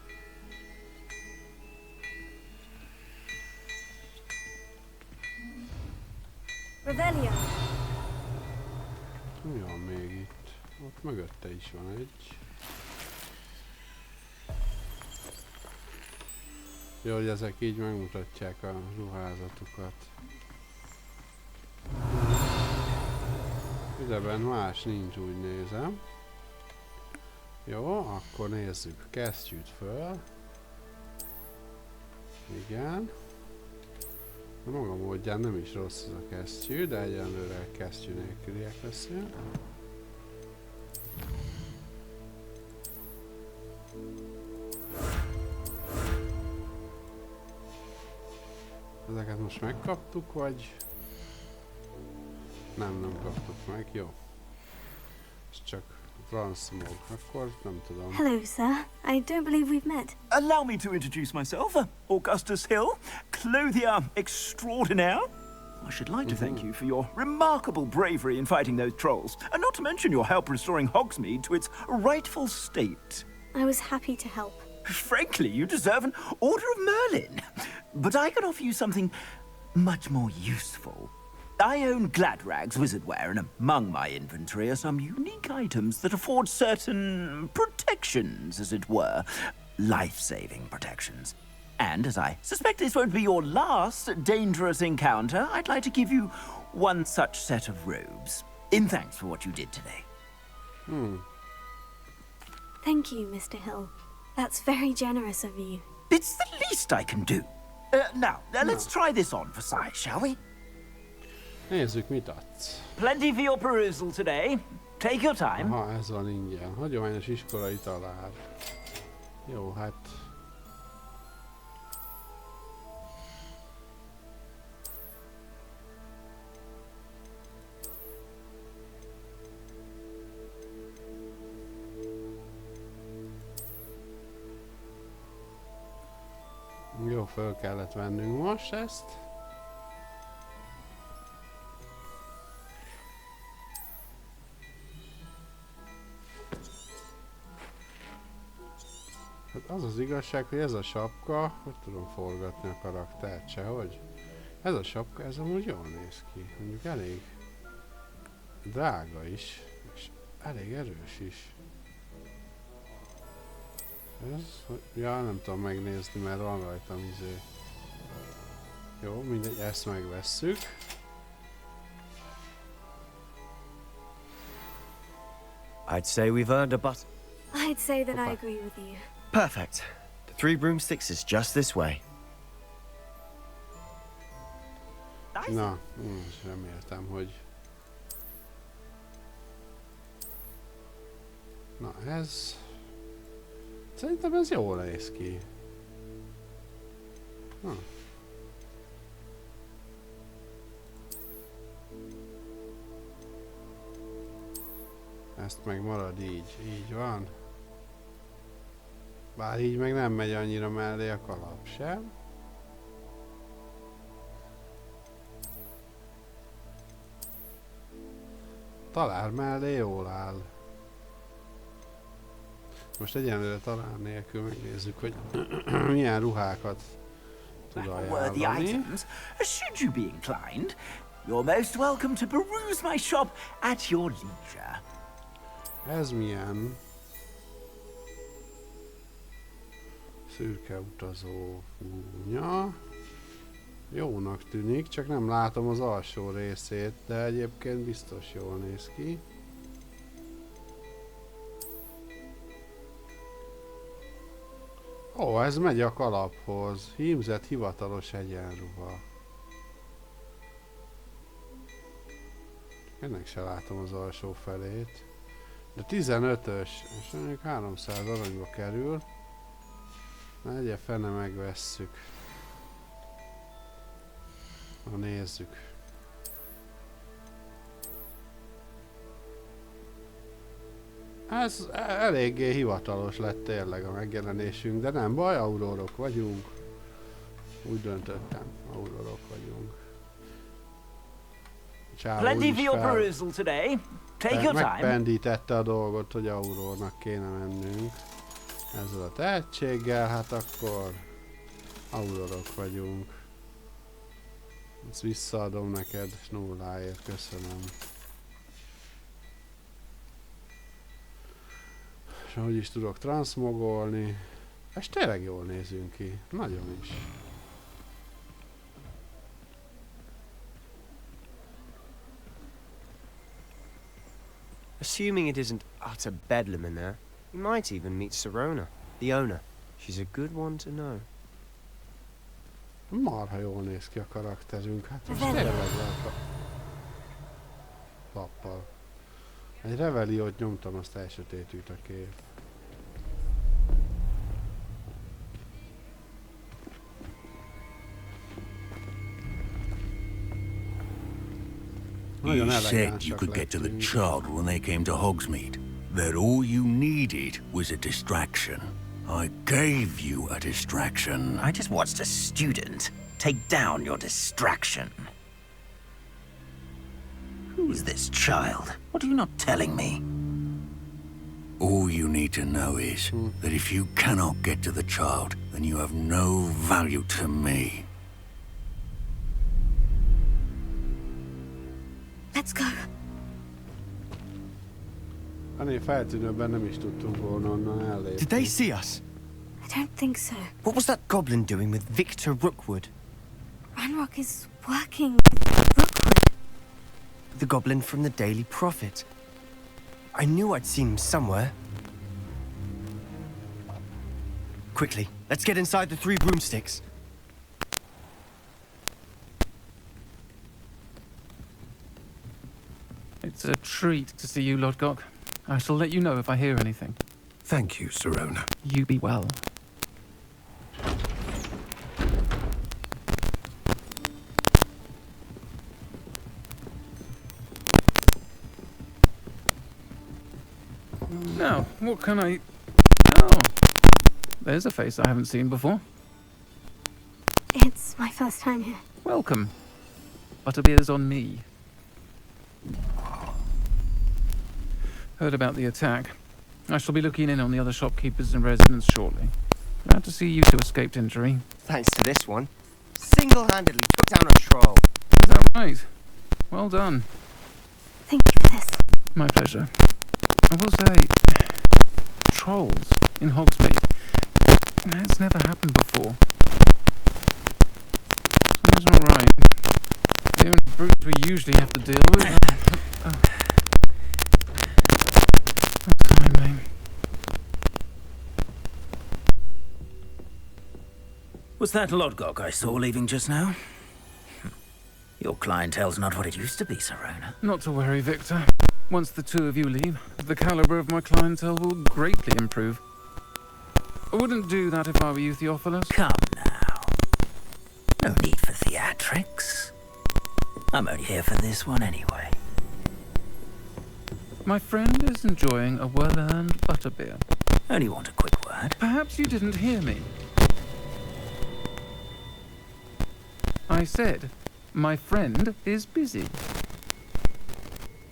[SPEAKER 5] Revelio.
[SPEAKER 1] Mi van még itt? Ott mögötte is van egy. Jó, hogy ezek így megmutatják a ruházatukat. Ideben más nincs, úgy nézem. Jó, akkor nézzük a kesztyűt föl. Igen. A maga módján nem is rossz ez a kesztyű, de egyenlőre kesztyű nélküliek leszünk. Ezeket most megkaptuk, vagy... Nem kaptuk meg, jó. Ez csak Fransmog, akkor nem tudom.
[SPEAKER 5] Hello, sir. I don't believe we've met.
[SPEAKER 13] Allow me to introduce myself, Augustus Hill, clothier extraordinaire. I should like to thank you for your remarkable bravery in fighting those trolls, and not to mention your help restoring Hogsmeade to its rightful state.
[SPEAKER 5] I was happy to help.
[SPEAKER 13] Frankly, you deserve an Order of Merlin. But I can offer you something much more useful. I own Gladrag's wizardware, and among my inventory are some unique items that afford certain protections, as it were. Life-saving protections. And as I suspect this won't be your last dangerous encounter, I'd like to give you one such set of robes, in thanks for what you did today.
[SPEAKER 5] Thank you, Mr. Hill. That's very generous of you.
[SPEAKER 13] It's the least I can do. Now, let's try this on for size, shall we?
[SPEAKER 1] Nézzük, mit adsz.
[SPEAKER 13] Plenty for your perusal today. Take your time.
[SPEAKER 1] Aha, ez van ingyen. Hagyományos iskolai talár. Jó, hát... Jó, föl kellett vennünk most ezt. Hát az az igazság, hogy ez a sapka, hogy tudom forgatni a karaktert sehogy. Ez a sapka, ez amúgy jól néz ki. Mondjuk elég drága is, és elég erős is. Ez, ja, nem tudom megnézni, mert van rajtam izé. Jó, mindegy, ezt megvesszük.
[SPEAKER 8] I'd say we've earned a but.
[SPEAKER 5] I'd say that I agree with you.
[SPEAKER 8] Perfect. The 3 broomsticks is just this way.
[SPEAKER 1] Na, reméltem, hogy... Na, ez... Szerintem ez jól néz ki. Ezt meg marad így. Így van. Bár így meg nem megy annyira mellé a kalap sem. Talár mellé jól áll. Most egyenlőre talán nélkül megnézzük, hogy milyen ruhákat tud ajánlani.
[SPEAKER 13] Should you be inclined, you're most welcome to peruse my shop at your leisure.
[SPEAKER 1] Ez milyen? Szürke utazó fúnya. Jónak tűnik, csak nem látom az alsó részét, de egyébként biztos jól néz ki. Ó, ez megy a kalaphoz. Hímzett hivatalos egyenruha. Ennek se látom az alsó felét. De 15-ös, és mondjuk 300 aranyba kerül. Na, egye fene megvesszük. Na, nézzük. Ez eléggé hivatalos lett tényleg a megjelenésünk, de nem baj, aurorok vagyunk. Úgy döntöttem, aurorok vagyunk.
[SPEAKER 13] Plenty for your perusal today. Take your time.
[SPEAKER 1] Megpendítette a dolgot, hogy aurornak kéne mennünk. Ezzel a tehetséggel, hát akkor aurorok vagyunk. Ezt visszaadom neked nulláért, köszönöm. És hogy is tudok transmogolni. És tényleg jól nézünk ki. Nagyon is.
[SPEAKER 8] Assuming it isn't utter bedlam in there, you might even meet Sirona, the owner. She's a good one to know.
[SPEAKER 1] Marha jól néz ki a karakterünk. Hát most tényleg lehet a lappal. Egy reveliót nyomtam, azt elsötétült a kép.
[SPEAKER 14] You said you could get to the child when they came to Hogsmeade. That all you needed was a distraction. I gave you a distraction.
[SPEAKER 12] I just watched a student take down your distraction. Who is this child? What are you not telling me?
[SPEAKER 14] All you need to know is that if you cannot get to the child, then you have no value to me.
[SPEAKER 5] Let's go.
[SPEAKER 1] Ennél feltűnőbben nem is tudtunk volna onnan ellépni.
[SPEAKER 8] Did they see us?
[SPEAKER 5] I don't think so.
[SPEAKER 8] What was that goblin doing with Victor Rookwood?
[SPEAKER 5] Ranrock is working with Rookwood.
[SPEAKER 8] The goblin from the Daily Prophet. I knew I'd seen him somewhere. Quickly, let's get inside the 3 broomsticks.
[SPEAKER 21] It's a treat to see you, Lodgok. I shall let you know if I hear anything.
[SPEAKER 14] Thank you, Sirona.
[SPEAKER 21] You be well. Now, what can I... Oh, there's a face I haven't seen before.
[SPEAKER 5] It's my first time here.
[SPEAKER 21] Welcome. Butterbeer's on me. Heard about the attack. I shall be looking in on the other shopkeepers and residents shortly. Glad to see you two escaped injury.
[SPEAKER 8] Thanks to this one. Single-handedly took down a troll.
[SPEAKER 21] Is that right? Well done.
[SPEAKER 5] Thank you for this.
[SPEAKER 21] My pleasure. I will say, trolls in Hogsmeade. It's never happened before. Something's not right. The only brutes we usually have to deal with. Sorry, mate.
[SPEAKER 12] Was that Lodgok I saw leaving just now? Your clientele's not what it used to be, Sirona.
[SPEAKER 21] Not to worry, Victor. Once the two of you leave, the caliber of my clientele will greatly improve. I wouldn't do that if I were you, Theophilus.
[SPEAKER 12] Come now. No need for theatrics. I'm only here for this one anyway.
[SPEAKER 21] My friend is enjoying a well-earned butterbeer.
[SPEAKER 13] Only want a quick word.
[SPEAKER 21] Perhaps you didn't hear me. I said, my friend is busy.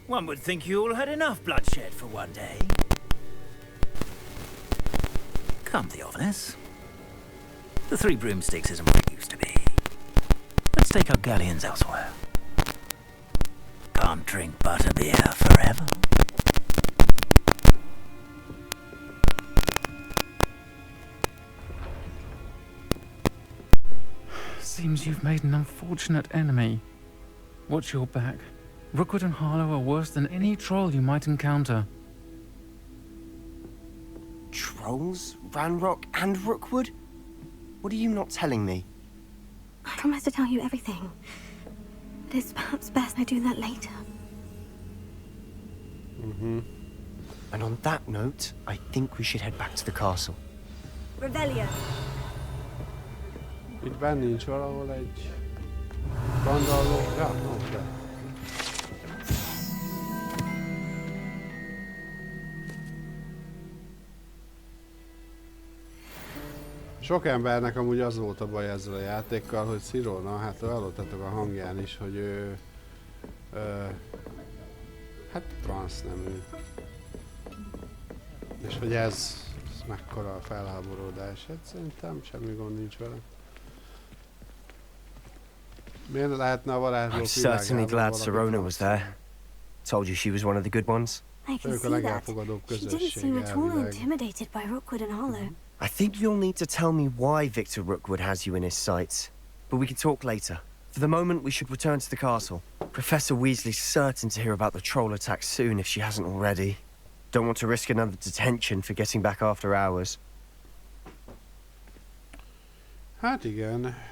[SPEAKER 12] One would think you all had enough bloodshed for one day. Come, Theophilus. The Three Broomsticks isn't what it used to be. Let's take our galleons elsewhere. Can't drink butterbeer forever.
[SPEAKER 21] Seems you've made an unfortunate enemy. Watch your back. Rookwood and Harlow are worse than any troll you might encounter.
[SPEAKER 8] Trolls? Ranrock and Rookwood? What are you not telling me?
[SPEAKER 5] I promise to tell you everything. But it's perhaps best I do that later.
[SPEAKER 8] And on that note, I think we should head back to the castle.
[SPEAKER 5] Revelio.
[SPEAKER 1] Itt benn nincs valahol egy kandalló. Ja, no, de. Sok embernek amúgy az volt a baj ezzel a játékkal, hogy Cyrona, hát hallottátok a hangján is, hogy ő... hát transz nemű. És hogy ez mekkora a felháborodás, hát szerintem semmi gond nincs vele. Miért lehetne a varázslók
[SPEAKER 8] I'm certainly glad Sirona was there. Told you she was one of the good ones.
[SPEAKER 5] I can see that. She didn't seem at all intimidated by Rookwood and Harlow.
[SPEAKER 8] I think you'll need to tell me why Victor Rookwood has you in his sights. But we can talk later. For the moment, we should return to the castle. Professor Weasley's certain to hear about the troll attack soon if she hasn't already. Don't want to risk another detention for getting back after hours.
[SPEAKER 1] Hát igen.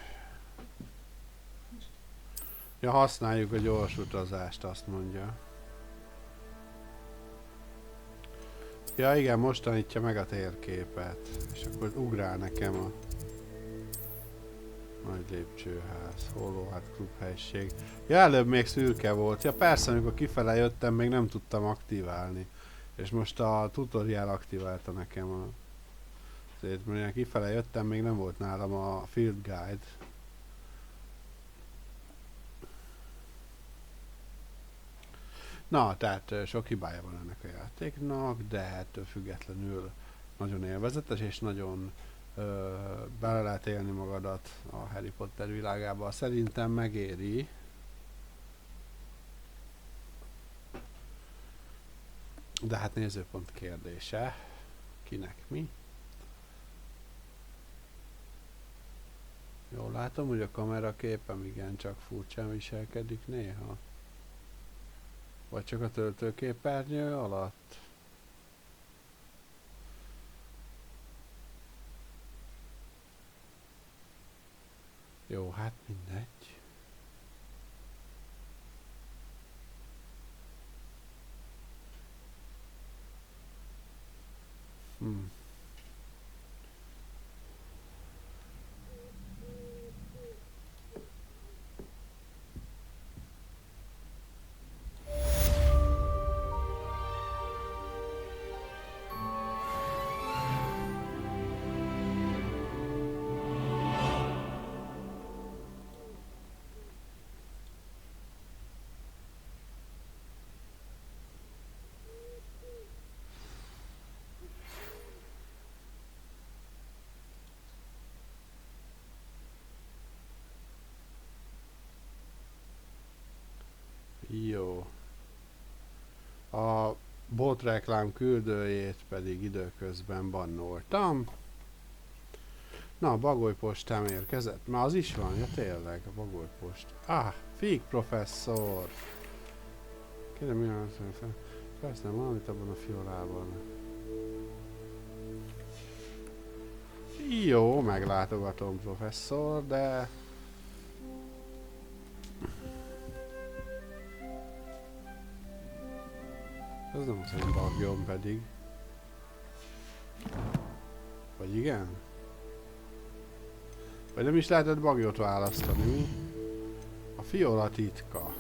[SPEAKER 1] Ja, használjuk a gyors utazást, azt mondja. Ja igen, most tanítja meg a térképet. És akkor ugrál nekem a nagy lépcsőház, Hollowhat klubhelység. Ja, előbb még szürke volt. Ja persze, amikor kifele jöttem, még nem tudtam aktiválni. És most a tutorial aktiválta nekem a... Azért, mert kifele jöttem, még nem volt nálam a Field Guide. Na, tehát sok hibája van ennek a játéknak, de ettől függetlenül nagyon élvezetes, és nagyon bele lehet élni magadat a Harry Potter világába. Szerintem megéri. De hát nézőpont kérdése. Kinek mi? Jól látom, hogy a kameraképem igencsak furcsán viselkedik néha. Vagy csak a töltőképernyő alatt? Jó, hát mindegy. Jó. A botreklám küldőjét pedig időközben bannoltam. Na, a bagolypostám érkezett. Már az is van, ja tényleg, a bagolypost. Ah, Fig professzor! Kérem, mi van? Felszem valamit abban a fiolában. Jó, meglátogatom professzor, de... Ez nem az én bagyom pedig. Vagy igen? Vagy nem is lehetett bagyot választani, mi? A fiola titka.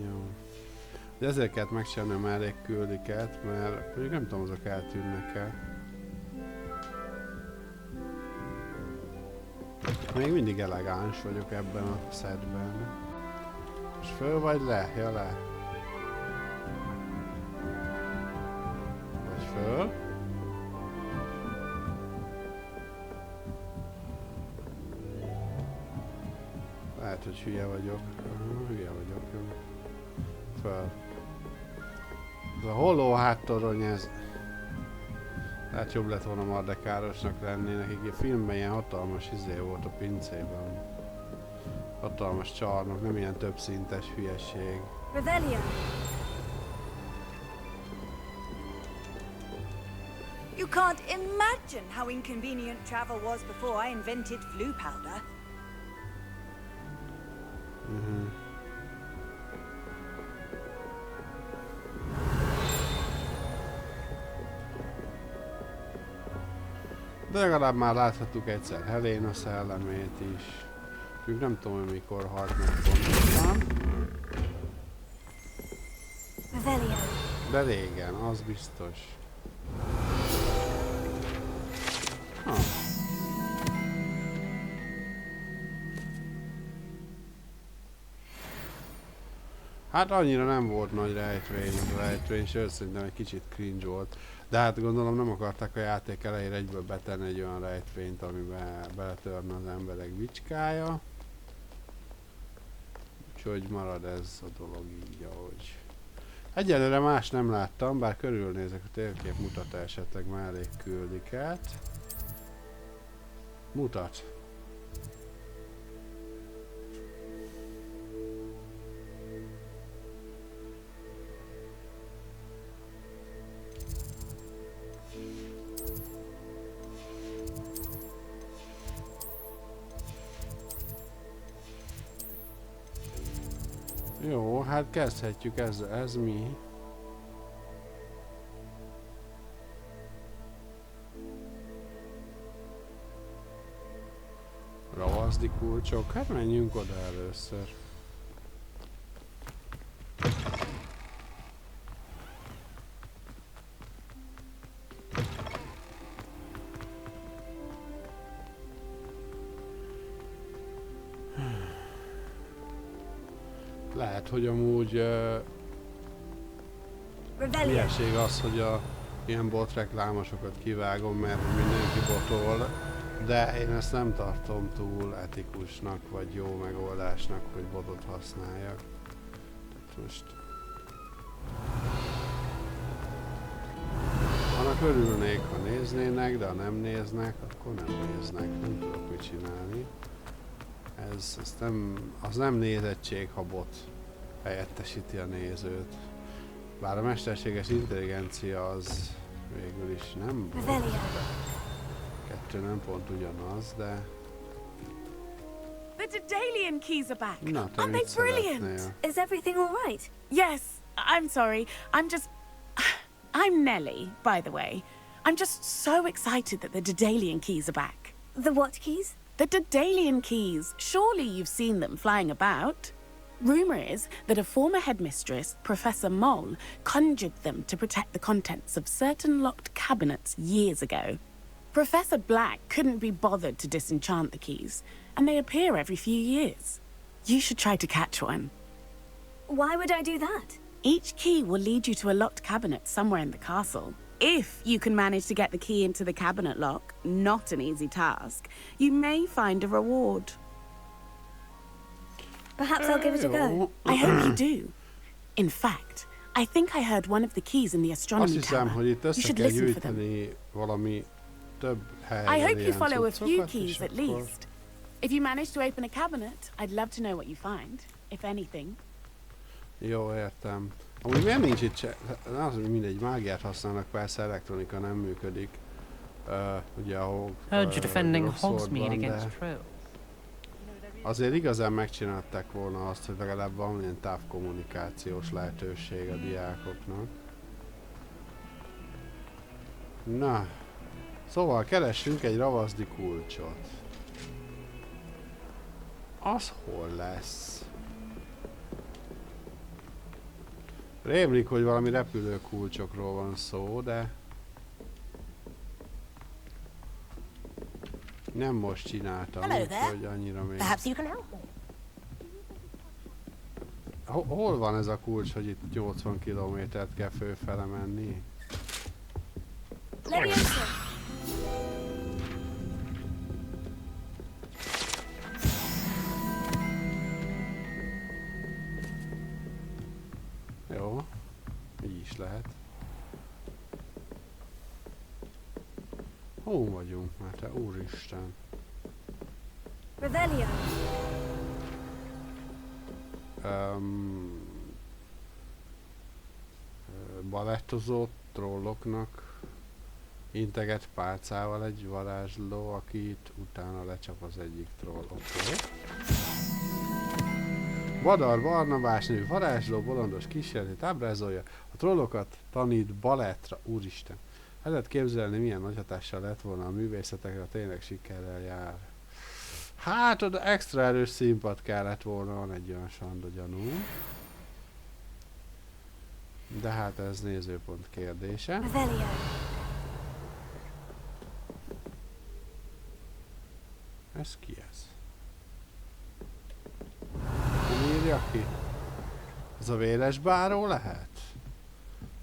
[SPEAKER 1] Jó. Ezért kellett megcsinálni a mellékküldiket, mert mondjuk nem tudom, azok eltűnnek el. Még mindig elegáns vagyok ebben a setben. És föl vagy le? Ja, le. Vagy föl. Lehet, hogy hülye vagyok. Hülye vagyok, jó. Föl. Ez a holló háttorony, ez... Hát jobb lett volna Mardekárosnak lenni, nekik a filmben ilyen hatalmas izé volt a pincében. Hatalmas csarnok, nem ilyen többszintes hülyeség.
[SPEAKER 5] Revelio.
[SPEAKER 3] You can't imagine how inconvenient travel was before I invented flue powder.
[SPEAKER 1] De legalább már láthattuk egyszer Helena szellemét is. Ők nem tudom, hogy mikor halt meg pontosan. De régen, az biztos. Hát annyira nem volt nagy rejtvény, sőt szerintem egy kicsit cringe volt. De hát gondolom nem akarták a játék elejére egyből betenni egy olyan rejtvényt, amiben beletörne az emberek bicskája. Úgyhogy marad ez a dolog így, ahogy. Egyelőre más nem láttam, bár körülnézek, a térkép mutat esetleg mellékküldiket. Mutat. Jó, hát kezdhetjük ezzel. Ez mi? Ravaszdi kulcsok. Hát menjünk oda először. Lehet, hogy amúgy hülyeség az, hogy a ilyen bot reklámosokat kivágom, mert mindenki botol, de én ezt nem tartom túl etikusnak, vagy jó megoldásnak, hogy botot használjak. Tehát most... Annak örülnék, ha néznének, de ha nem néznek, akkor nem néznek, nem tudok mit csinálni. Ez nem, az nem nézettség, ha bot helyettesíti a nézőt. Bár a mesterséges intelligencia az végül is nem bot. Kettő nem pont ugyanaz, de...
[SPEAKER 22] The Daedalian keys are back.
[SPEAKER 1] Na,
[SPEAKER 22] aren't they brilliant?
[SPEAKER 5] Is everything all right?
[SPEAKER 22] Yes, I'm sorry. I'm Nellie, by the way. I'm just so excited that the Daedalian keys are back.
[SPEAKER 5] The what keys?
[SPEAKER 22] The Daedalian keys. Surely you've seen them flying about. Rumour is that a former headmistress, Professor Moll, conjured them to protect the contents of certain locked cabinets years ago. Professor Black couldn't be bothered to disenchant the keys, and they appear every few years. You should try to catch one.
[SPEAKER 5] Why would I do that?
[SPEAKER 22] Each key will lead you to a locked cabinet somewhere in the castle. If you can manage to get the key into the cabinet lock, not an easy task, you may find a reward.
[SPEAKER 5] Perhaps I'll give it a go.
[SPEAKER 22] I hope you do. In fact, I think I heard one of the keys in the astronomy tower. You should listen for them. I hope you follow a few keys at least. If you manage to open a cabinet, I'd love to know what you find, if anything.
[SPEAKER 1] Jó, értem. Amúgy miért nincs itt se... Az, hogy mindegy, mágiát használnak, persze elektronika nem működik. Ugye ahol...
[SPEAKER 6] Heard you defending Hogsmeade against trolls.
[SPEAKER 1] Azért igazán megcsinálták volna azt, hogy legalább valamilyen távkommunikációs lehetőség a diákoknak. Na, szóval keressünk egy ravaszdi kulcsot. Az hol lesz? Rémlik, hogy valami repülőkulcsokról van szó, de... Nem most csináltam, úgyhogy annyira még... Hol van ez a kulcs, hogy itt 80 kilométert kell fölfele menni? Jó, így is lehet. Hol vagyunk már, te úristen?
[SPEAKER 5] Rebellion.
[SPEAKER 1] Balettozó trolloknak integet pálcával egy varázsló, akit utána lecsap az egyik troll. Oké. Vadar Barnabás nevű varázsló bolondos kísérletét ábrázolja, a trollokat tanít balettra. Úristen! El lehet képzelni, milyen nagy hatással lett volna a művészetekre, tényleg sikerrel jár. Hát, oda extra erős színpad kellett volna, van egy olyan sanda gyanú. De hát ez nézőpont kérdése. Ez ki ez? Nem írja ki? Ez a véres báró lehet?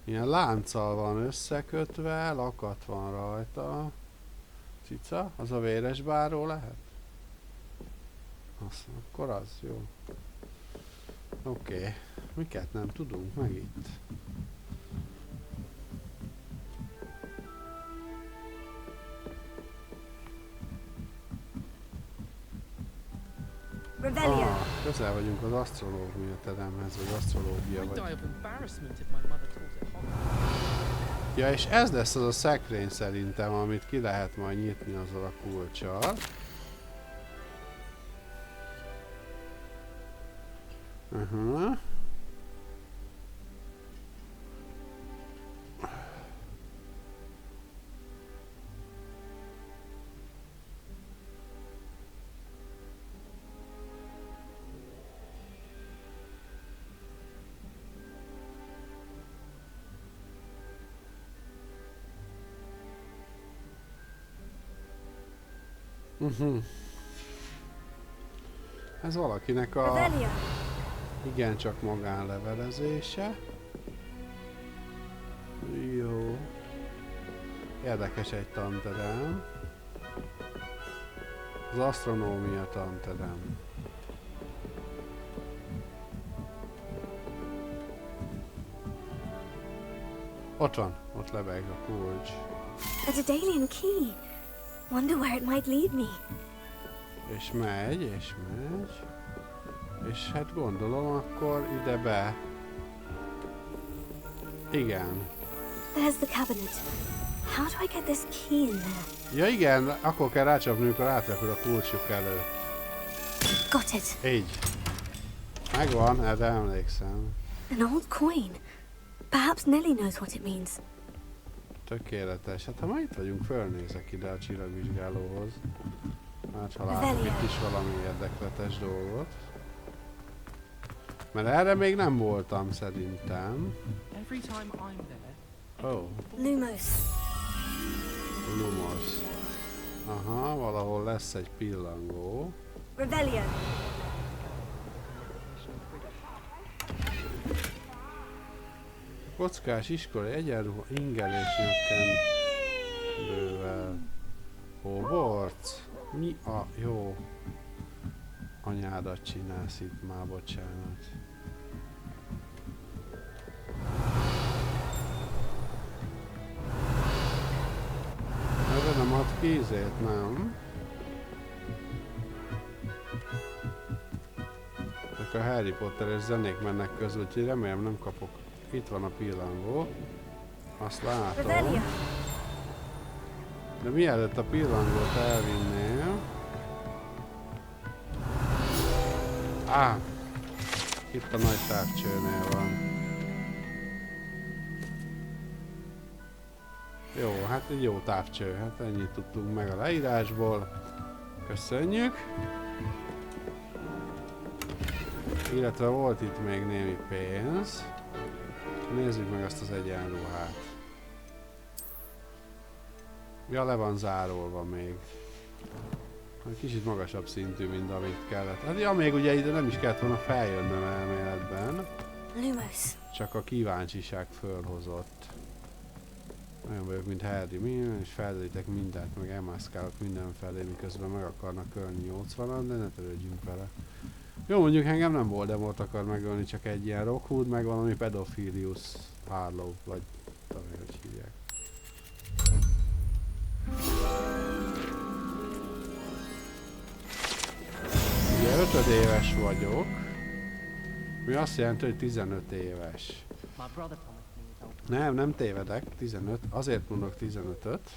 [SPEAKER 1] Ilyen lánccal van összekötve, lakat van rajta. Cica? Az a véres báró lehet? Azt, akkor az, jó. Oké. Miket nem tudunk meg itt? Közel vagyunk az asztrológia teremhez, vagy asztrológia vagy... Ja, és ez lesz az a szekrény szerintem, amit ki lehet majd nyitni azzal a kulccsal. Ez valakinek a igencsak magánlevelezése. Jó. Érdekes egy tanterem. Az asztronómia tanterem. Ott van, ott lebeg a kulcs.
[SPEAKER 5] A Daedalian key. Wonder where it might lead me.
[SPEAKER 1] És megy, és megy. És hát gondolom akkor ide be. Igen.
[SPEAKER 5] There's the cabinet. How do I get this key in there?
[SPEAKER 1] Ja igen, akkor kell rácsapni, amikor átrepül a kulcsuk előtt.
[SPEAKER 5] Got it.
[SPEAKER 1] Így. Megvan, erre emlékszem.
[SPEAKER 5] An old coin. Perhaps Nelly knows what it means.
[SPEAKER 1] Tökéletes. Hát ha ma itt vagyunk, fölnézek ide a csillagvizsgálóhoz. Hát ha látok itt is valami érdekletes dolgot. Mert erre még nem voltam szerintem. Oh.
[SPEAKER 5] Lumos.
[SPEAKER 1] Lumos. Aha, valahol lesz egy pillangó.
[SPEAKER 5] Rebellion.
[SPEAKER 1] Kockás iskolai egyenruha ingelés nyakkendővel. Hogwarts? Mi a jó anyádat csinálsz itt már, bocsánat. Erre nem ad kézét, nem? Ezek a Harry Potter-es zenék mennek közül, úgyhogy remélem nem kapok. Itt van a pillangó. Azt látom. De mielőtt a pillangót elvinném... Itt a nagy távcsőnél van. Jó, hát egy jó távcső. Hát ennyit tudtunk meg a leírásból. Köszönjük. Illetve volt itt még némi pénz. Nézzük meg azt az egyenruhát. Ja, le van zárolva még. Kicsit magasabb szintű, mint amit kellett. Hát ja, még ugye ide nem is kellett volna feljönnöm elméletben.
[SPEAKER 5] Lumos.
[SPEAKER 1] Csak a kíváncsiság fölhozott. Olyan vagyok, mint Harry, és felderítek mindent, meg elmászkálok mindenfelé, miközben meg akarnak ölni 80-an, de ne törődjünk vele. Jó, mondjuk engem nem Voldemort akar megölni, csak egy ilyen Rockwood, meg valami Pedofilius Harlow, vagy tudom, hogy hívják. Ugye 5 éves vagyok, mi azt jelenti, hogy 15 éves. Nem tévedek, 15, azért mondok 15-öt,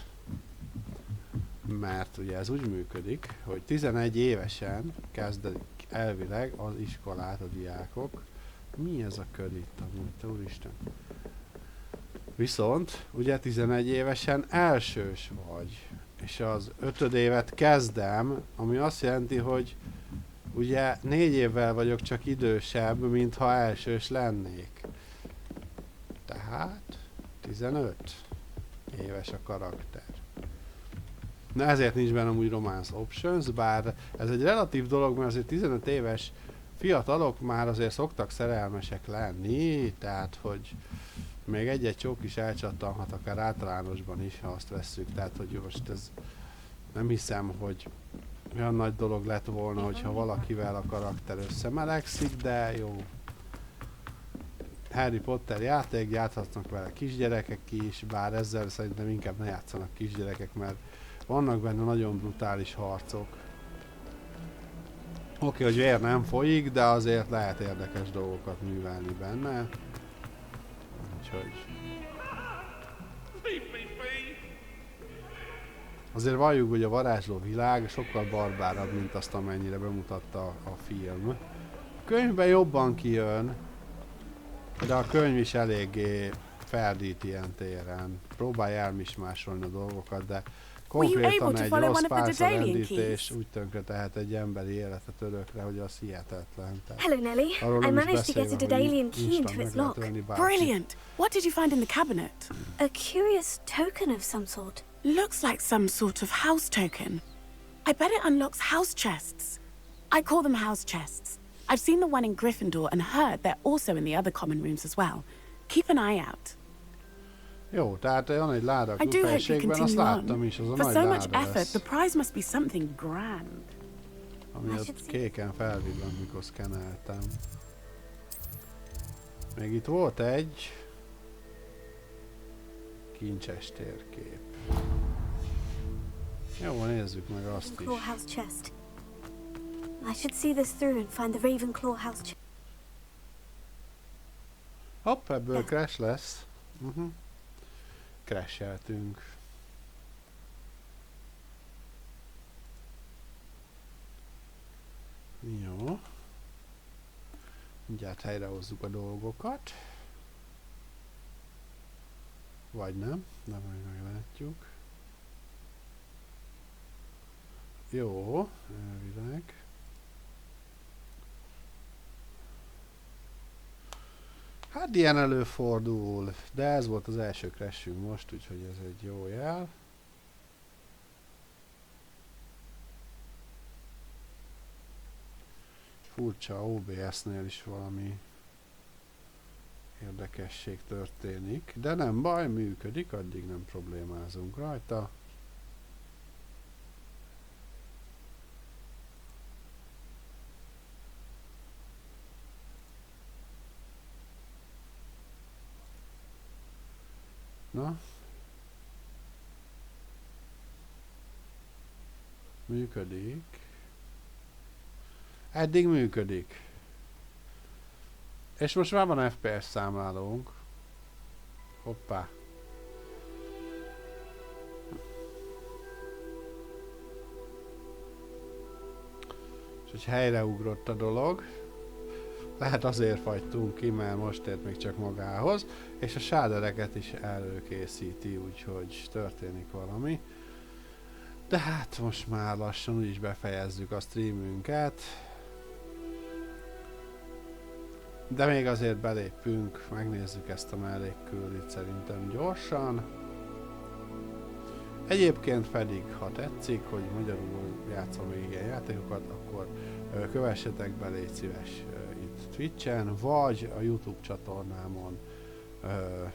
[SPEAKER 1] mert ugye ez úgy működik, hogy 11 évesen kezdik elvileg az iskolát a diákok. Mi ez a kör itt amúgy, te úristen? Viszont ugye 11 évesen elsős vagy, és az 5 évet kezdem, ami azt jelenti, hogy ugye 4 évvel vagyok csak idősebb, mint ha elsős lennék. Tehát 15 éves a karakter. Na ezért nincs benne úgy Romance Options, bár ez egy relatív dolog, mert azért 15 éves fiatalok már azért szoktak szerelmesek lenni, tehát hogy még egy-egy csók is elcsattanhat akár általánosban is, ha azt vesszük, tehát hogy most ez nem hiszem, hogy olyan nagy dolog lett volna, hogyha valakivel a karakter összemelegszik, de jó. Harry Potter játék, játszhatnak vele kisgyerekek is, bár ezzel szerintem inkább ne játszanak kisgyerekek, mert vannak benne nagyon brutális harcok. Oké, hogy vér nem folyik, de azért lehet érdekes dolgokat művelni benne. Úgyhogy... Azért valljuk, hogy a varázsló világ sokkal barbárabb, mint azt, amennyire bemutatta a film. A könyvben jobban kijön, de a könyv is eléggé feldít ilyen téren. Próbálj elmismásolni a dolgokat, de konkrétan egy rossz pálcalendítés úgy tönkre tehet egy emberi életet örökre, hogy az hihetetlen.
[SPEAKER 5] Hello, Nelly. I managed to get a Daedalian key into its lock.
[SPEAKER 22] Brilliant! What did you find in the cabinet?
[SPEAKER 5] A curious token of some sort.
[SPEAKER 22] Looks like some sort of house token. I bet it unlocks house chests. I call them house chests. I've seen the one in Gryffindor and heard they're also in the other common rooms as well. Keep an eye out.
[SPEAKER 1] Jó, tehát van egy láda a
[SPEAKER 22] I do hope you
[SPEAKER 1] klubhelységben, azt
[SPEAKER 22] continue
[SPEAKER 1] láttam
[SPEAKER 22] on.
[SPEAKER 1] is, az a
[SPEAKER 22] For
[SPEAKER 1] nagy
[SPEAKER 22] so much
[SPEAKER 1] láda
[SPEAKER 22] effort,
[SPEAKER 1] lesz.
[SPEAKER 22] the prize must be something grand.
[SPEAKER 1] Ami ott kéken felvillant, mikor szkeneltem. Még itt volt egy kincses térkép. Jó, nézzük meg azt is.
[SPEAKER 5] Ravenclaw house chest. I should see this through and find the Ravenclaw house chest.
[SPEAKER 1] Hopp, ebből crash lesz. Crasheltünk. Jó. Mindjárt helyrehozzuk a dolgokat. Vagy nem, de majd meglátjuk. Jó, elvileg. Hát ilyen előfordul, de ez volt az első crashünk most, úgyhogy ez egy jó jel. Furcsa, OBS-nél is valami érdekesség történik, de nem baj, működik, addig nem problémázunk rajta. Na? Működik. Eddig működik. És most már van FPS számlálónk. Hoppá. És hogy helyreugrott a dolog. Lehet azért fagytunk ki, mert most ért még csak magához. És a sádereket is előkészíti, úgyhogy történik valami. De hát most már lassan úgyis befejezzük a streamünket. De még azért belépünk, megnézzük ezt a mellékküldit szerintem gyorsan. Egyébként pedig, ha tetszik, hogy magyarul játszom még ilyen játékokat, akkor kövessetek be, légy szíves itt Twitchen, vagy a YouTube csatornámon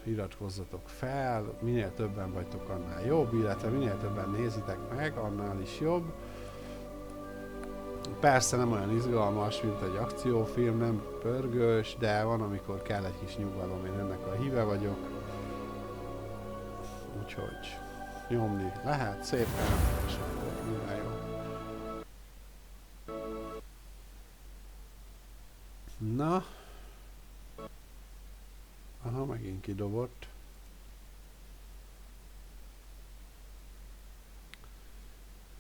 [SPEAKER 1] iratkozzatok fel, minél többen vagytok, annál jobb, illetve minél többen nézitek meg, annál is jobb. Persze nem olyan izgalmas, mint egy akciófilm, nem pörgős, de van, amikor kell egy kis nyugalom, én ennek a híve vagyok. Úgyhogy nyomni lehet szépen, és akkor minden jó. Na. Aha, megint kidobott.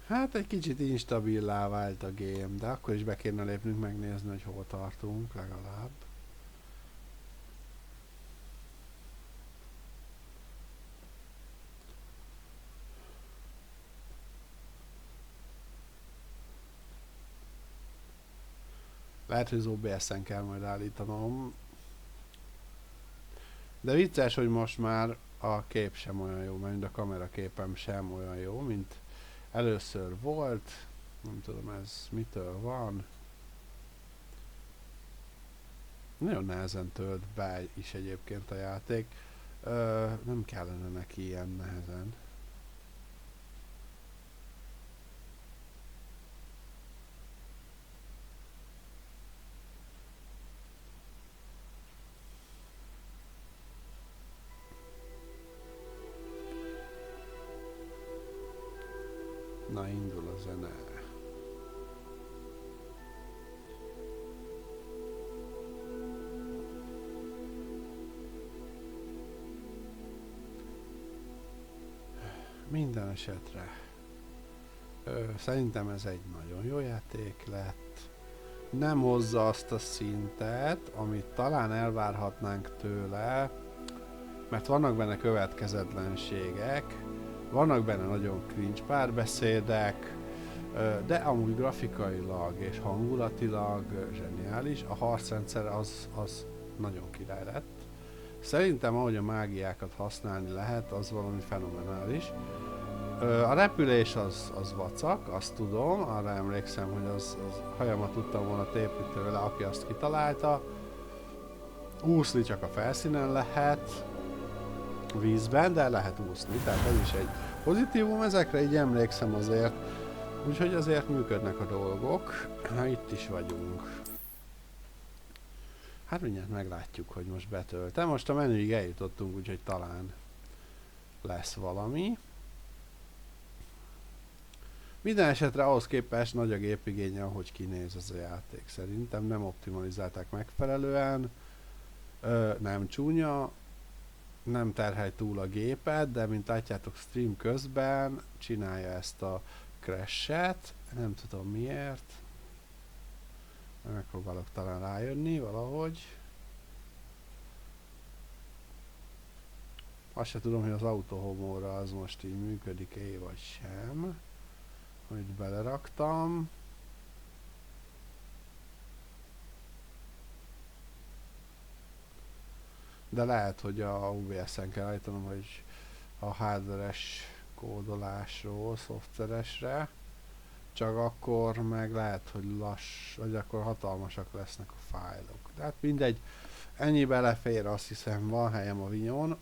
[SPEAKER 1] Hát egy kicsit instabilá vált a game, de akkor is be kéne lépnünk, megnézni, hogy hol tartunk legalább. Lehet, hogy az OBS-en kell majd állítanom. De vicces, hogy most már a kép sem olyan jó, mert a kameraképem sem olyan jó, mint először volt. Nem tudom, ez mitől van. Nagyon nehezen tölt be is egyébként a játék. Nem kellene neki ilyen nehezen. Na, indul a zene. Minden esetre szerintem ez egy nagyon jó játék lett. Nem hozza azt a szintet, amit talán elvárhatnánk tőle, mert vannak benne következetlenségek, vannak benne nagyon cringe párbeszédek, de amúgy grafikailag és hangulatilag zseniális. A harcrendszer az nagyon király lett. Szerintem ahogy a mágiákat használni lehet, az valami fenomenális. A repülés az vacak, azt tudom, arra emlékszem, hogy az hajamat tudtam volna tépni tőle, aki azt kitalálta. Úszni csak a felszínen lehet, vízben, de lehet úszni, tehát ez is egy pozitívum, ezekre így emlékszem azért, úgyhogy azért működnek a dolgok. Ha itt is vagyunk. Hát mindjárt meglátjuk, hogy most betöltem. Most a menüig eljutottunk, úgyhogy talán lesz valami. Minden esetre ahhoz képest nagy a gépigénye, ahogy kinéz ez a játék. Szerintem nem optimalizálták megfelelően, nem csúnya, nem terhely túl a gépet, de mint látjátok stream közben csinálja ezt a crash-et, nem tudom miért. Megpróbálok talán rájönni valahogy. Azt se tudom, hogy az autohomóra az most így működik-e vagy sem. Hogy beleraktam. De lehet, hogy a OBS-en kell állítanom, hogy a hardware-es kódolásról, szoftveresre. Csak akkor meg lehet, hogy vagy akkor hatalmasak lesznek a fájlok. De hát mindegy, ennyi belefér, azt hiszem, van helyem a vinyon.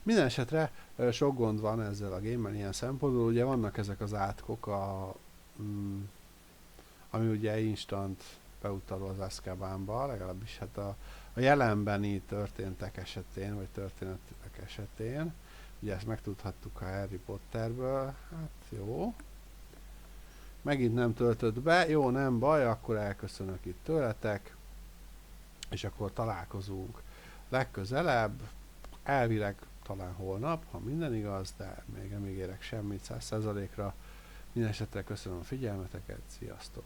[SPEAKER 1] Minden esetre sok gond van ezzel a game-mel ilyen szempontból, ugye vannak ezek az átkok, ami ugye instant beutaló az Azkabanba, legalábbis hát a jelenbeni történtek esetén, vagy történetek esetén. Ugye ezt megtudhattuk a Harry Potterből, hát jó. Megint nem töltött be, jó, nem baj, akkor elköszönök itt tőletek, és akkor találkozunk legközelebb, elvileg talán holnap, ha minden igaz, de még nem ígérek semmit 100%-ra. Mindenesetre köszönöm a figyelmeteket, sziasztok!